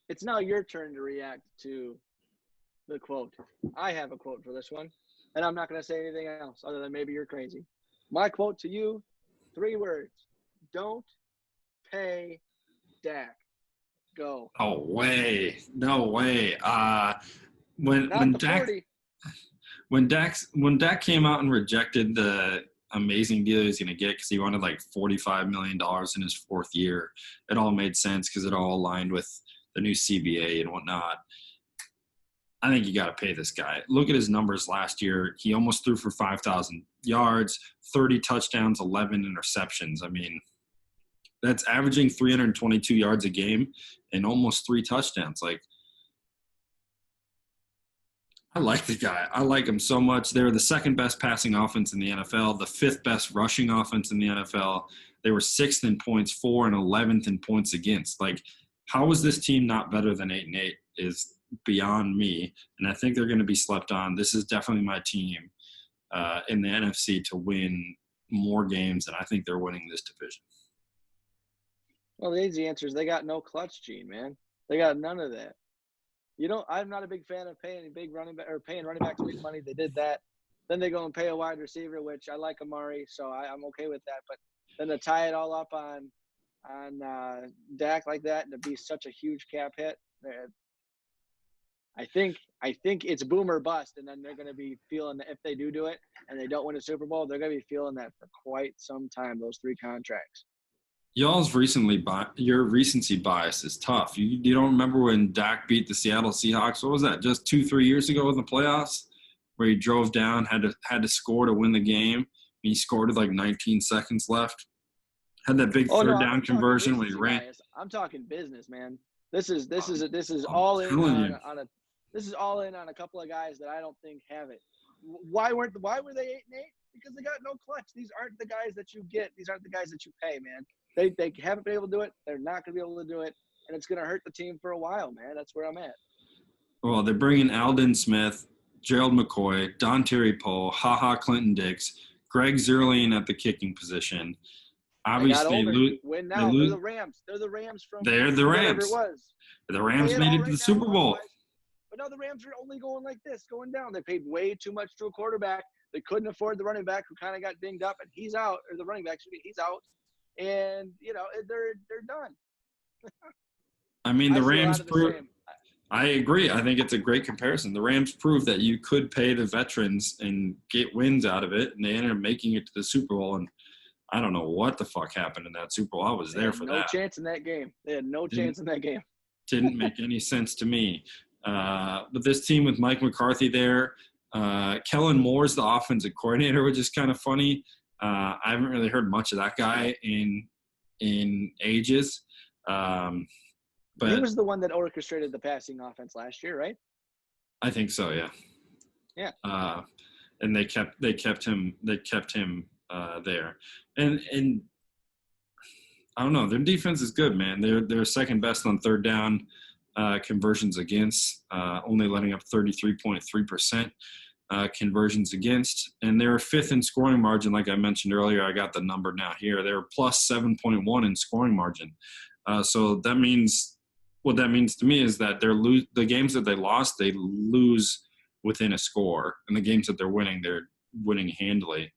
it's now your turn to react to the quote. I have a quote for this one, and I'm not going to say anything else other than maybe you're crazy. My quote to you, 3 words. Don't pay Dak. Go. No way. No way. When Not when the Dak 40. when Dak came out and rejected the amazing deal he was going to get because he wanted like $45 million in his 4th year, it all made sense because it all aligned with the new CBA and whatnot. I think you got to pay this guy. Look at his numbers last year. He almost threw for 5,000 yards, 30 touchdowns, 11 interceptions. I mean, that's averaging 322 yards a game and almost 3 touchdowns. Like, I like the guy. I like him so much. They're the 2nd best passing offense in the NFL, the 5th best rushing offense in the NFL. They were 6th in points for and 11th in points against. Like, how is this team not better than 8-8 is beyond me. And I think they're going to be slept on. This is definitely my team in the NFC to win more games, and I think they're winning this division. Well, the easy answer is they got no clutch gene, man. They got none of that. I'm not a big fan of paying running backs big money. They did that. Then they go and pay a wide receiver, which I like Amari, so I'm okay with that. But then to tie it all up on Dak like that and to be such a huge cap hit, I think it's boom or bust, and then they're going to be feeling that if they do it and they don't win a Super Bowl, they're going to be feeling that for quite some time. Those 3 contracts. Y'all's your recency bias is tough. You don't remember when Dak beat the Seattle Seahawks? What was that? Just 2-3 years ago in the playoffs, where he drove down, had to score to win the game. And he scored with like 19 seconds left. Had that big third down conversion when he ran. Bias. I'm talking business, man. This is all in on a. This is all in on a couple of guys that I don't think have it. Why were they 8-8? Because they got no clutch. These aren't the guys that you get. These aren't the guys that you pay, man. They haven't been able to do it. They're not going to be able to do it, and it's going to hurt the team for a while, man. That's where I'm at. Well, they're bringing Aldon Smith, Gerald McCoy, Don Terry Poe, Clinton Dix, Greg Zerline at the kicking position. Obviously, win now. They're the Rams. They're the Rams from. They're the Rams. It was. The Rams made it to the Super Bowl. But now the Rams are only going like this, going down. They paid way too much to a quarterback. They couldn't afford the running back who kind of got dinged up, and he's out. Or the running back, he's out. And they're done. I mean, the Rams proved. I agree. I think it's a great comparison. The Rams proved that you could pay the veterans and get wins out of it, and they ended up making it to the Super Bowl. And I don't know what the fuck happened in that Super Bowl. I was there for that. No chance in that game. They had no chance in that game. Didn't make any sense to me. But this team with Mike McCarthy there, Kellen Moore's the offensive coordinator, which is kind of funny. I haven't really heard much of that guy in ages. But he was the one that orchestrated the passing offense last year, right? I think so, yeah. Yeah. And they kept him there. And I don't know, their defense is good, man. They're second best on third down conversions against, only letting up 33.3%. Conversions against, and they're 5th in scoring margin. Like I mentioned earlier, I got the number now here. They're plus 7.1 in scoring margin. So that means what that means to me is that the games that they lost, they lose within a score, and the games that they're winning handily.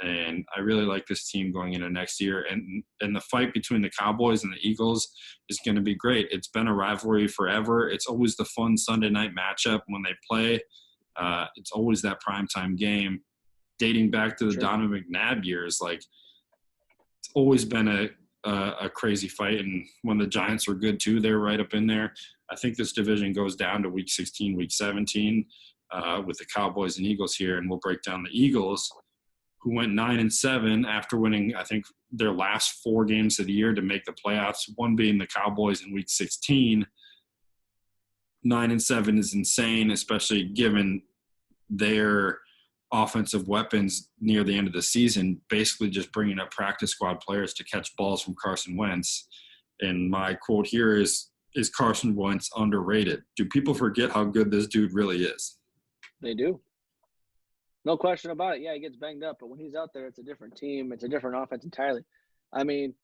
And I really like this team going into next year. And the fight between the Cowboys and the Eagles is going to be great. It's been a rivalry forever. It's always the fun Sunday night matchup when they play. It's always that primetime game dating back to the Donovan McNabb years. Like, it's always been a crazy fight. And when the Giants were good too, they're right up in there. I think this division goes down to week 16, week 17 with the Cowboys and Eagles here. And we'll break down the Eagles, who went 9-7 after winning, I think, their last 4 games of the year to make the playoffs, one being the Cowboys in week 16. 9-7 is insane, especially given their offensive weapons near the end of the season, basically just bringing up practice squad players to catch balls from Carson Wentz. And my quote here is Carson Wentz underrated? Do people forget how good this dude really is? They do. No question about it. Yeah, he gets banged up, but when he's out there, it's a different team. It's a different offense entirely. I mean,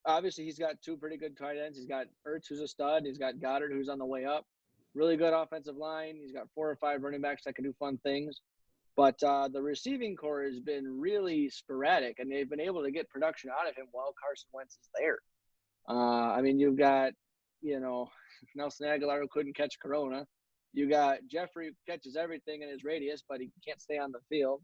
obviously he's got 2 pretty good tight ends. He's got Ertz, who's a stud. He's got Goddard, who's on the way up. Really good offensive line. He's got 4 or 5 running backs that can do fun things. But the receiving core has been really sporadic, and they've been able to get production out of him while Carson Wentz is there. I mean, you've got, Nelson Aguilar, who couldn't catch Corona. You got Jeffrey, who catches everything in his radius, but he can't stay on the field.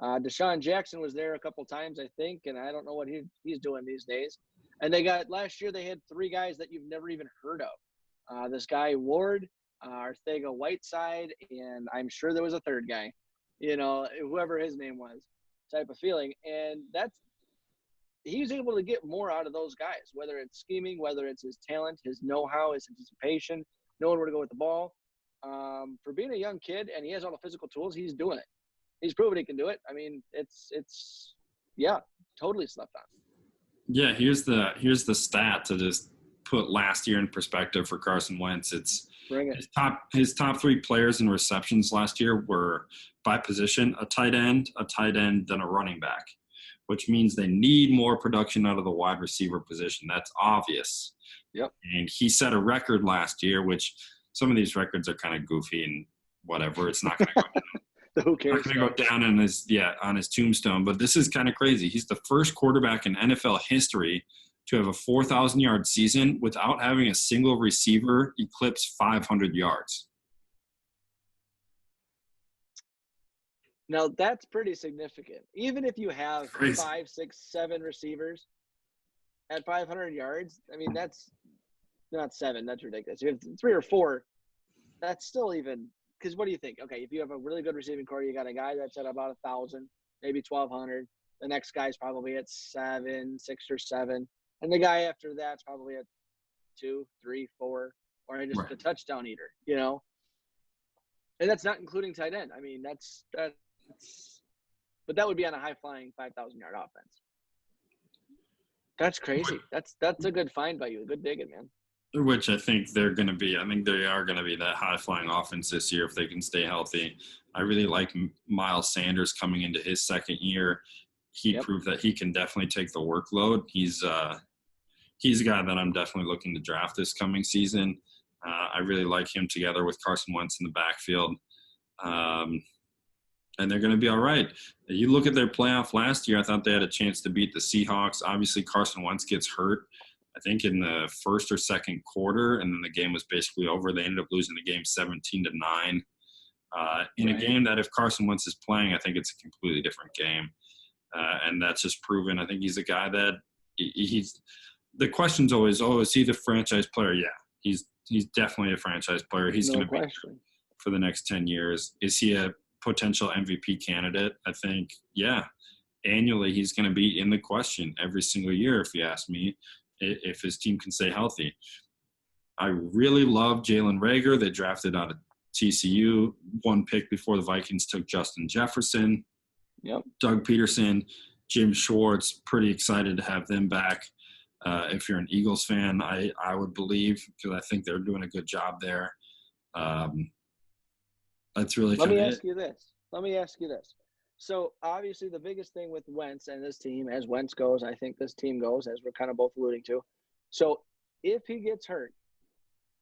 Deshaun Jackson was there a couple times, I think, and I don't know what he's doing these days. And last year they had 3 guys that you've never even heard of. This guy Ward, Arthega Whiteside, and I'm sure there was a 3rd guy, whoever his name was, type of feeling. And he's able to get more out of those guys, whether it's scheming, whether it's his talent, his know-how, his anticipation, knowing where to go with the ball. For being a young kid, and he has all the physical tools, he's doing it. He's proven he can do it. I mean, it's totally slept on. Yeah, here's the stat to just put last year in perspective for Carson Wentz. It's his top 3 players in receptions last year were by position, a tight end, then a running back, which means they need more production out of the wide receiver position. That's obvious. Yep. And he set a record last year, which some of these records are kind of goofy and whatever. It's not going to go down. Who cares? Not going to go down on his tombstone. But this is kind of crazy. He's the first quarterback in NFL history to have a 4,000-yard season without having a single receiver eclipse 500 yards. Now, that's pretty significant. Even if you have 5, 6, 7 receivers at 500 yards, I mean, that's not 7. That's ridiculous. You have 3 or 4. That's still even – because what do you think? Okay, if you have a really good receiving core, you got a guy that's at about 1,000, maybe 1,200. The next guy's probably at 7, 6 or 7. And the guy after that's probably at 2, 3, 4, or just a touchdown eater, And that's not including tight end. I mean, that's but that would be on a high-flying 5,000-yard offense. That's crazy. That's a good find by you. Good digging, man. Which I think they're going to be. I think they are going to be that high-flying offense this year if they can stay healthy. I really like Miles Sanders coming into his second year. He proved that he can definitely take the workload. He's a guy that I'm definitely looking to draft this coming season. I really like him together with Carson Wentz in the backfield. And they're going to be all right. You look at their playoff last year, I thought they had a chance to beat the Seahawks. Obviously, Carson Wentz gets hurt, I think, in the first or second quarter, and then the game was basically over. They ended up losing the game 17-9. In a game that if Carson Wentz is playing, I think it's a completely different game. And that's just proven. I think he's a guy that he's – the question's always, is he the franchise player? Yeah, he's definitely a franchise player. He's going to be for the next 10 years. Is he a potential MVP candidate? I think, yeah. Annually, he's going to be in the question every single year, if you ask me, if his team can stay healthy. I really love Jalen Reagor. They drafted out of TCU, 1 pick before the Vikings took Justin Jefferson. Yep. Doug Peterson, Jim Schwartz, pretty excited to have them back. If you're an Eagles fan, I would believe, because I think they're doing a good job there. That's really Let me ask you this. So, obviously, the biggest thing with Wentz and this team, as Wentz goes, I think this team goes, as we're kind of both alluding to. So, if he gets hurt,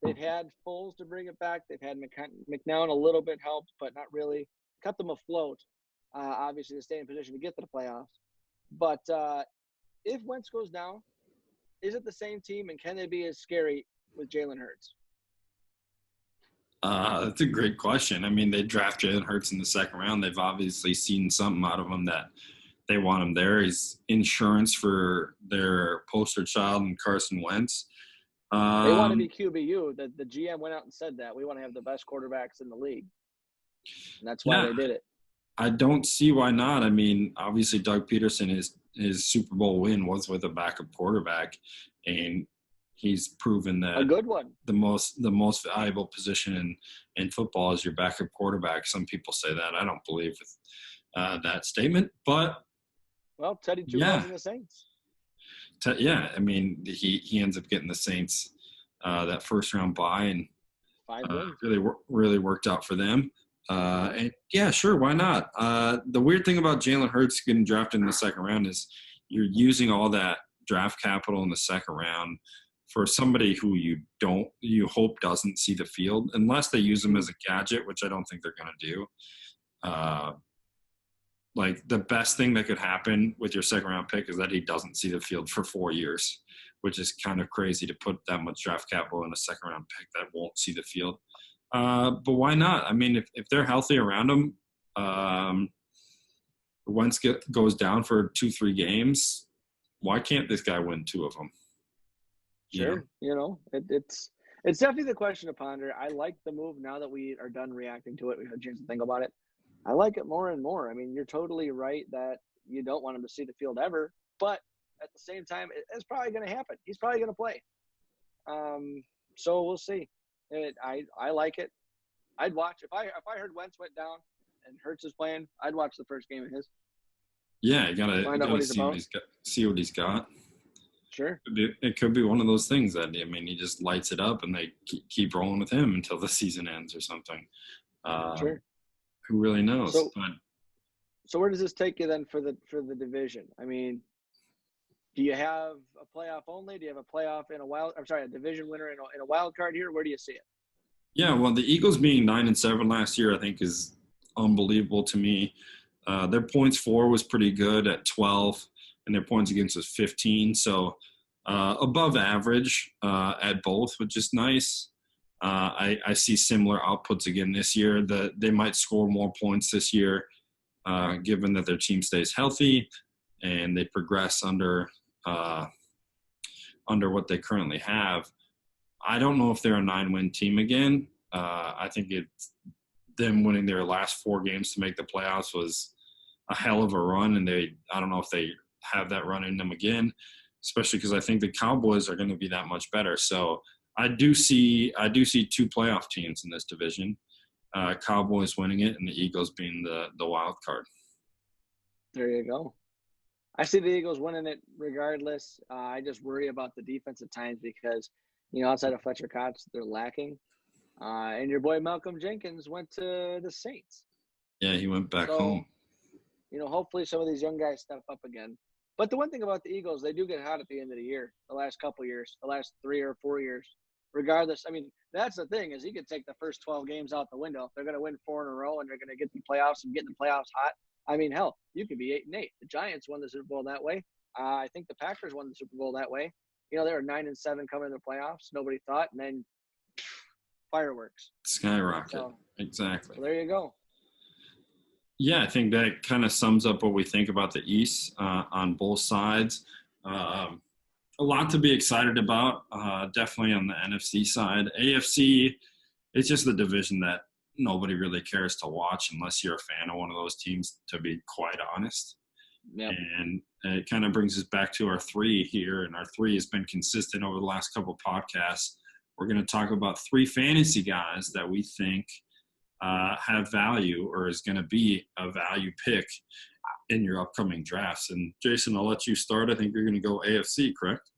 they've had Foles to bring it back. They've had McNown a little bit helped, but not really. Kept them afloat, obviously, to stay in position to get to the playoffs. But if Wentz goes down, is it the same team, and can they be as scary with Jalen Hurts? That's a great question. I mean, they draft Jalen Hurts in the second round. They've obviously seen something out of him that they want him there. He's insurance for their poster child and Carson Wentz. They want to be QBU. The GM went out and said that. We want to have the best quarterbacks in the league. And that's why they did it. I don't see why not. I mean, obviously Doug Peterson, his Super Bowl win was with a backup quarterback, and he's proven A that good one. the most valuable position in football is your backup quarterback. Some people say that. I don't believe that statement, but Well, Teddy Two yeah, Gloves and the Saints. yeah. I mean, he ends up getting the Saints that first round bye, and 5 wins. really worked out for them. And yeah, sure, why not? The weird thing about Jalen Hurts getting drafted in the second round is you're using all that draft capital in the second round for somebody who you hope doesn't see the field, unless they use him as a gadget, which I don't think they're going to do. Like the best thing that could happen with your second round pick is that he doesn't see the field for 4 years, which is kind of crazy to put that much draft capital in a second round pick that won't see the field. But why not? I mean, if they're healthy around him, Wentz goes down for 2-3 games, why can't this guy win 2 of them? Sure. It's definitely the question to ponder. I like the move now that we are done reacting to it. We have a chance to think about it. I like it more and more. I mean, you're totally right that you don't want him to see the field ever, but at the same time, it's probably going to happen. He's probably going to play. So we'll see. I like it. I'd watch if I heard Wentz went down and Hurts is playing. I'd watch the first game of his. Yeah, you Find out gotta what he's see about. what he's got. Sure. It could be one of those things that, I mean, he just lights it up and they keep rolling with him until the season ends or something. Sure. Who really knows? So where does this take you then for the division? I mean, do you have a playoff only? Do you have a playoff in a division winner in a wild card here? Where do you see it? Yeah, well, the Eagles being 9-7 last year, I think, is unbelievable to me. Their points for was pretty good at 12, and their points against was 15. So above average at both, which is nice. I see similar outputs again this year. They might score more points this year, given that their team stays healthy and they progress under what they currently have. I don't know if they're a 9-win team again. I think it's them winning their last 4 games to make the playoffs was a hell of a run, and I don't know if they have that run in them again, especially because I think the Cowboys are going to be that much better. So I do see 2 playoff teams in this division, Cowboys winning it and the Eagles being the wild card. There you go. I see the Eagles winning it regardless. I just worry about the defense at times because, outside of Fletcher Cox, they're lacking. And your boy Malcolm Jenkins went to the Saints. Yeah, he went back home. Hopefully some of these young guys step up again. But the one thing about the Eagles, they do get hot at the end of the year, the last couple of years, the last 3 or 4 years. Regardless, I mean, that's the thing is you could take the first 12 games out the window. If they're going to win 4 in a row and they're going to get the playoffs and get in the playoffs hot, I mean, hell, you could be 8-8. The Giants won the Super Bowl that way. I think the Packers won the Super Bowl that way. They were 9-7 coming in the playoffs. Nobody thought, and then fireworks. Skyrocket. Exactly. So there you go. Yeah, I think that kind of sums up what we think about the East on both sides. A lot to be excited about, definitely on the NFC side. AFC, it's just the division that nobody really cares to watch unless you're a fan of one of those teams, to be quite honest. Yep. And it kind of brings us back to our 3 here, and our 3 has been consistent over the last couple of podcasts. We're going to talk about 3 fantasy guys that we think have value or is going to be a value pick in your upcoming drafts. And Jason, I'll let you start. I think you're going to go AFC, correct?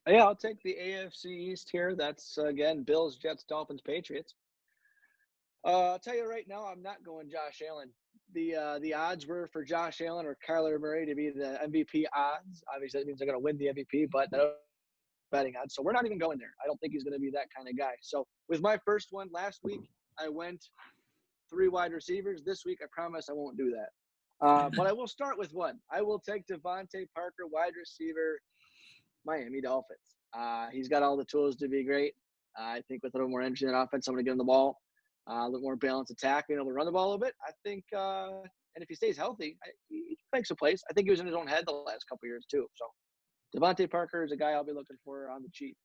Yeah, I'll take the AFC East here. That's, again, Bills, Jets, Dolphins, Patriots. I'll tell you right now, I'm not going Josh Allen. The odds were for Josh Allen or Kyler Murray to be the MVP odds. Obviously, that means they're going to win the MVP, but betting odds. So we're not even going there. I don't think he's going to be that kind of guy. So with my first one last week, I went 3 wide receivers. This week, I promise I won't do that. But I will start with one. I will take Devontae Parker, wide receiver, Miami Dolphins. He's got all the tools to be great. I think with a little more energy in that offense, I'm going to give him the ball. A little more balanced attack, being able to run the ball a little bit. I think, and if he stays healthy, he makes a place. I think he was in his own head the last couple of years too. So Devontae Parker is a guy I'll be looking for on the cheap.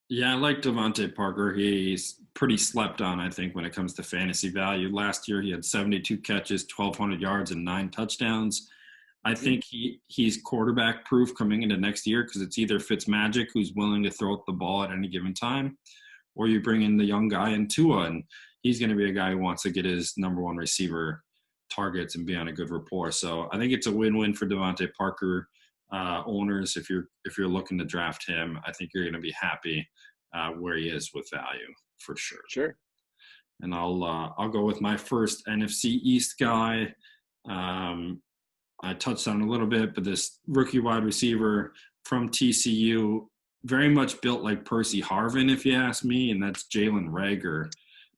Yeah, I like Devontae Parker. He's pretty slept on, I think, when it comes to fantasy value. Last year, he had 72 catches, 1,200 yards, and 9 touchdowns. I Hmm. think he's quarterback proof coming into next year because it's either Fitzmagic, who's willing to throw the ball at any given time, or you bring in the young guy in Tua, and he's going to be a guy who wants to get his number one receiver targets and be on a good rapport. So I think it's a win-win for Devontae Parker owners. If you're looking to draft him, I think you're going to be happy where he is with value for sure. Sure. And I'll go with my first NFC East guy. Um, I touched on a little bit, but this rookie wide receiver from TCU, very much built like Percy Harvin, if you ask me, and that's Jalen Reagor.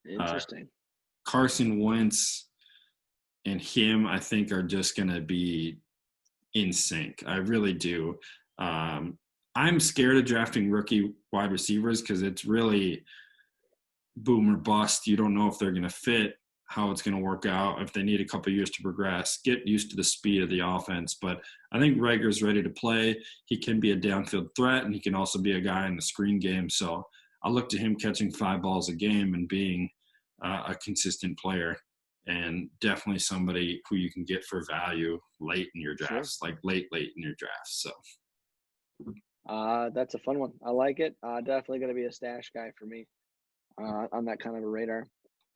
Uh, Interesting. Carson Wentz and him, I think, are just going to be in sync. I really do. I'm scared of drafting rookie wide receivers because it's really boom or bust. You don't know if they're going to fit, how it's going to work out, if they need a couple years to progress, get used to the speed of the offense. But I think Rager's ready to play. He can be a downfield threat, and he can also be a guy in the screen game. So I look to him catching 5 balls a game and being a consistent player, and definitely somebody who you can get for value late in your Sure. drafts, like late in your drafts. So That's a fun one. I like it. Definitely going to be a stash guy for me on that kind of a radar.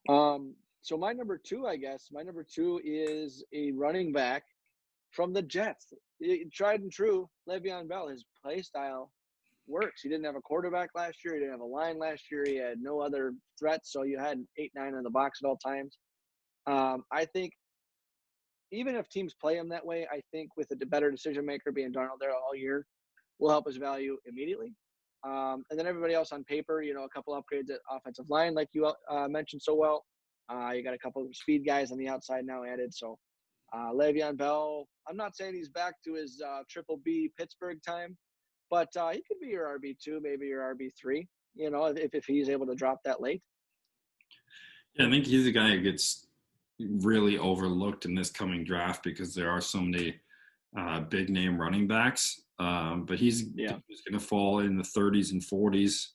So my number two, I guess, my number two is a running back from the Jets. Tried and true, Le'Veon Bell. His play style works. He didn't have a quarterback last year. He didn't have a line last year. He had no other threats. So you had 8-9 in the box at all times. I think even if teams play him that way, I think with a better decision maker being Darnold there all year will help his value immediately. And then everybody else on paper, a couple upgrades at offensive line, like you mentioned so well. You got a couple of speed guys on the outside now added. So Le'Veon Bell, I'm not saying he's back to his triple B Pittsburgh time, but he could be your RB2, maybe your RB3, if he's able to drop that late. yeah, I think he's a guy who gets really overlooked in this coming draft because there are so many big name running backs. But he's Yeah. going to fall in the 30s and 40s,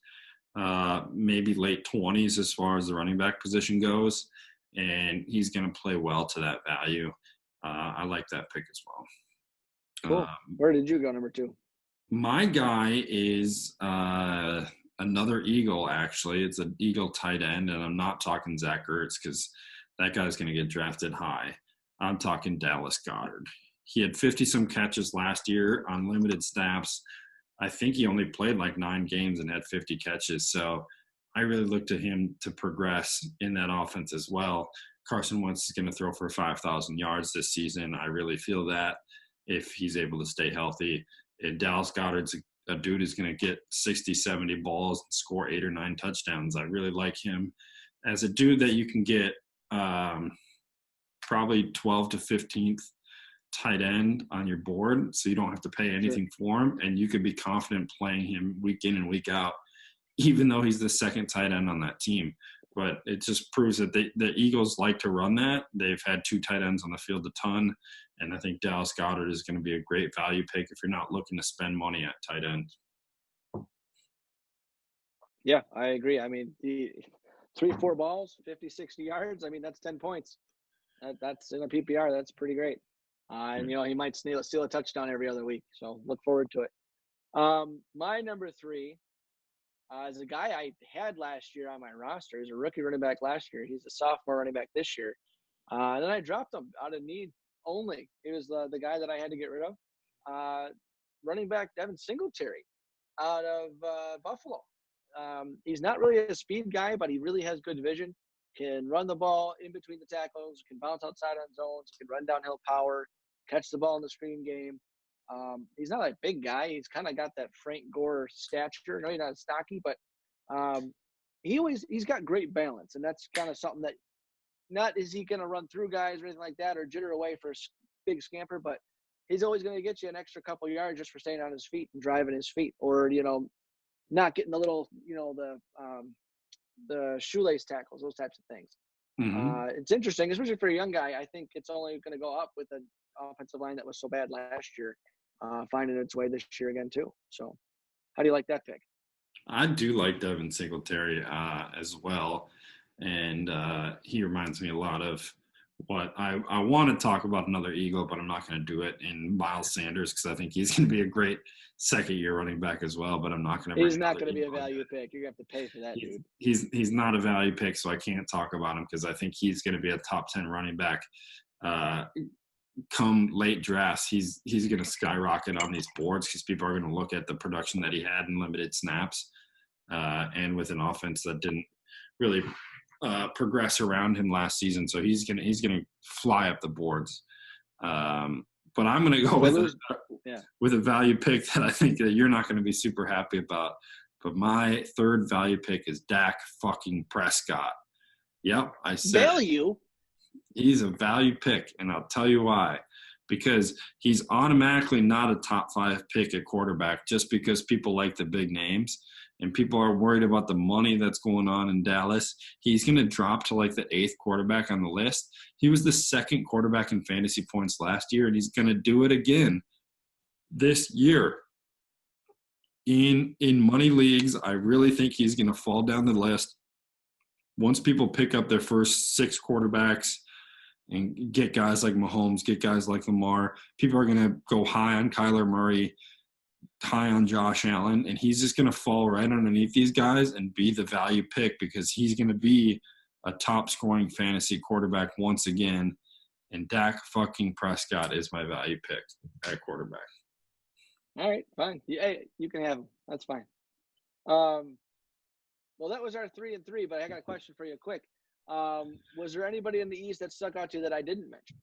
maybe late 20s as far as the running back position goes. And he's going to play well to that value. I like that pick as well. Cool. Where did you go, number two? My guy is another Eagle, actually. It's an Eagle tight end, and I'm not talking Zach Ertz because that guy's going to get drafted high. I'm talking Dallas Goedert. He had 50-some catches last year on limited snaps. I think he only played like 9 games and had 50 catches. So I really look to him to progress in that offense as well. Carson Wentz is going to throw for 5,000 yards this season. I really feel that if he's able to stay healthy. And Dallas Goedert's a dude who's going to get 60, 70 balls and score 8 or 9 touchdowns. I really like him as a dude that you can get probably 12th to 15th tight end on your board, so you don't have to pay anything for him, and you could be confident playing him week in and week out, even though he's the second tight end on that team. But it just proves that the Eagles like to run that. They've had 2 tight ends on the field a ton, and I think Dallas Goedert is going to be a great value pick if you're not looking to spend money at tight end. Yeah, I agree. I mean, the 3-4 balls, 50, 60 yards. I mean, that's 10 points. That's in a PPR. That's pretty great. And he might steal a touchdown every other week. So look forward to it. My number 3 is a guy I had last year on my roster. He's a rookie running back last year. He's a sophomore running back this year. And then I dropped him out of need only. He was the guy that I had to get rid of. Running back Devin Singletary out of Buffalo. He's not really a speed guy, but he really has good vision. Can run the ball in between the tackles, can bounce outside on zones, can run downhill power, catch the ball in the screen game. He's not a big guy. He's kind of got that Frank Gore stature. No, he's not stocky, but he's got great balance, and that's kind of something that not is he going to run through guys or anything like that or jitter away for a big scamper, but he's always going to get you an extra couple yards just for staying on his feet and driving his feet, or not getting the little the shoelace tackles, those types of things. Mm-hmm. It's interesting, especially for a young guy. I think it's only going to go up with an offensive line that was so bad last year, finding its way this year again too. So how do you like that pick? I do like Devin Singletary as well, and he reminds me a lot of what I want to talk about another Eagle, but I'm not going to do it in Miles Sanders because I think he's going to be a great second-year running back as well. But I'm not going to bring He's not another going to be a Eagle value again. pick. You're going to have to pay for that, dude. He's not a value pick, so I can't talk about him because I think he's going to be a top 10 running back. Uh, Come late drafts, he's going to skyrocket on these boards because people are going to look at the production that he had in limited snaps, and with an offense that didn't really progress around him last season. So he's gonna fly up the boards. But I'm gonna go with a value pick that I think that you're not going to be super happy about. But my third value pick is Dak fucking Prescott. Yep, I said value. He's a value pick, and I'll tell you why. Because he's automatically not a top 5 pick at quarterback just because people like the big names and people are worried about the money that's going on in Dallas. He's going to drop to like the 8th quarterback on the list. He was the 2nd quarterback in fantasy points last year, and he's going to do it again this year. In money leagues, I really think he's going to fall down the list. Once people pick up their first 6 quarterbacks and get guys like Mahomes, get guys like Lamar, people are going to go high on Kyler Murray, high on Josh Allen, and he's just going to fall right underneath these guys and be the value pick because he's going to be a top scoring fantasy quarterback once again. And Dak fucking Prescott is my value pick at quarterback. All right, fine. Hey, you can have him. That's fine. Well, that was our 3 and 3, but I got a question for you quick. Was there anybody in the East that stuck out to you that I didn't mention?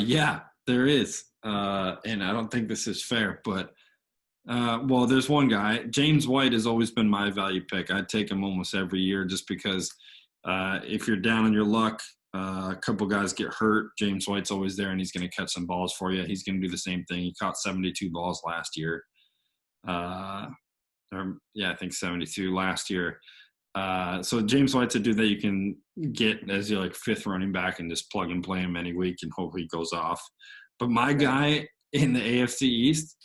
Yeah, there is. And I don't think this is fair, but well, there's one guy. James White has always been my value pick. I'd take him almost every year just because if you're down on your luck, a couple guys get hurt. James White's always there, and he's going to catch some balls for you. He's going to do the same thing. He caught 72 balls last year. I think 72 last year. So James White's a dude that you can get as your like 5th running back and just plug and play him any week and hope he goes off. But my guy in the AFC East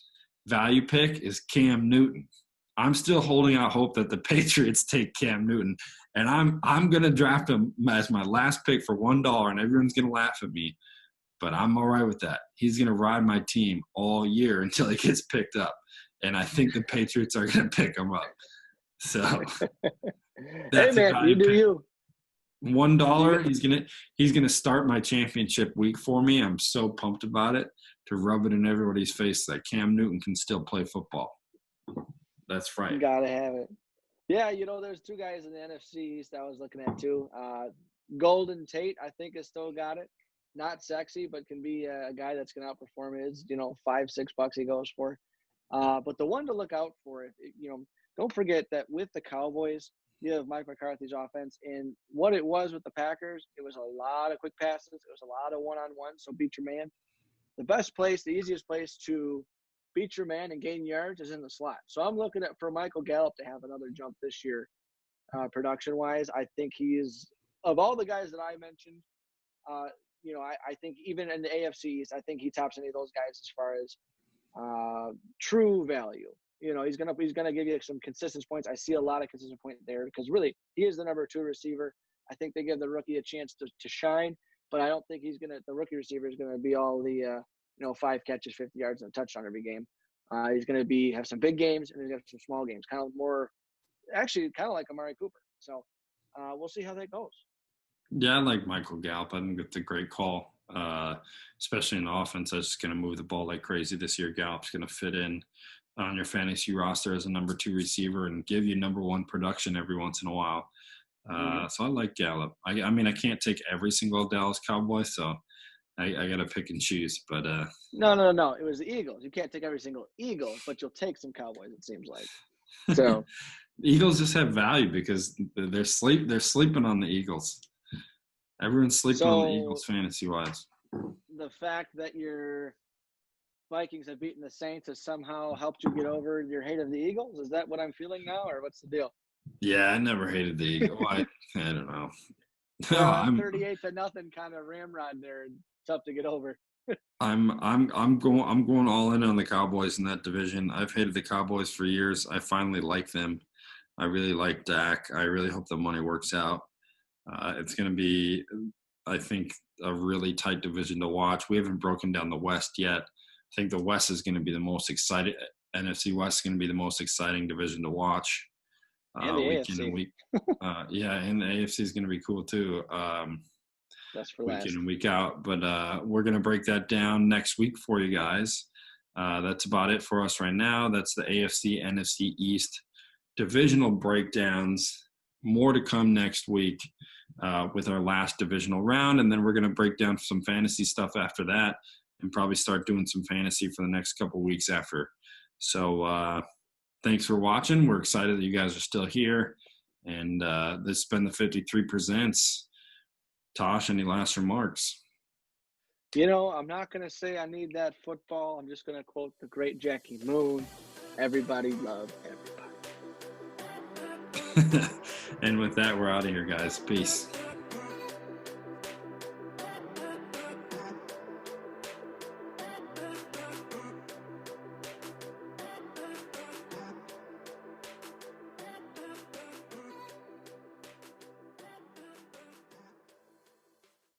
value pick is Cam Newton. I'm still holding out hope that the Patriots take Cam Newton, and I'm gonna draft him as my last pick for $1, and everyone's gonna laugh at me, but I'm all right with that. He's gonna ride my team all year until he gets picked up, and I think the Patriots are gonna pick him up. So hey man, you do pick. You. $1. He's gonna start my championship week for me. I'm so pumped about it to rub it in everybody's face that Cam Newton can still play football. That's right. You gotta have it. Yeah, there's 2 guys in the NFC East I was looking at too. Golden Tate, I think, has still got it. Not sexy, but can be a guy that's gonna outperform his, $5-6 he goes for. But the one to look out for, don't forget that with the Cowboys, you have Mike McCarthy's offense, and what it was with the Packers, it was a lot of quick passes. It was a lot of one-on-one, so beat your man. The easiest place to beat your man and gain yards is in the slot. So I'm looking for Michael Gallup to have another jump this year, production-wise. I think he is, of all the guys that I mentioned, I think even in the AFC East, I think he tops any of those guys as far as true value. He's gonna give you some consistent points. I see a lot of consistent points there because really he is the number 2 receiver. I think they give the rookie a chance to shine, but I don't think the rookie receiver is gonna be all the 5 catches, 50 yards, and a touchdown every game. He's gonna have some big games and he's got some small games, kind of like Amari Cooper. So we'll see how that goes. Yeah, I like Michael Gallup. I think it's a great call, especially in the offense that's just going to move the ball like crazy this year. Gallup's going to fit in on your fantasy roster as a number 2 receiver and give you number 1 production every once in a while. So I like Gallup. I mean, I can't take every single Dallas Cowboy, so I got to pick and choose. But no. It was the Eagles. You can't take every single Eagle, but you'll take some Cowboys, it seems like. So Eagles just have value because they're sleeping on the Eagles. Everyone's sleeping on the Eagles fantasy-wise. The fact that your Vikings have beaten the Saints has somehow helped you get over your hate of the Eagles? Is that what I'm feeling now, or what's the deal? Yeah, I never hated the Eagles. I don't know. No, 38-0 kind of ramrod there. Tough to get over. I'm going all in on the Cowboys in that division. I've hated the Cowboys for years. I finally like them. I really like Dak. I really hope the money works out. It's going to be, I think, a really tight division to watch. We haven't broken down the West yet. I think the West is going to be the most exciting. NFC West is going to be the most exciting division to watch And the week in AFC. and week. Yeah, and the AFC is going to be cool too. That's for Week in last. and week out. But we're going to break that down next week for you guys. That's about it for us right now. That's the AFC, NFC East divisional breakdowns. More to come next week with our last divisional round. And then we're going to break down some fantasy stuff after that and probably start doing some fantasy for the next couple weeks after. So thanks for watching. We're excited that you guys are still here. And this has been the 53 Presents. Tosh, any last remarks? I'm not going to say I need that football. I'm just going to quote the great Jackie Moon. Everybody love everybody. And with that, we're out of here, guys. Peace.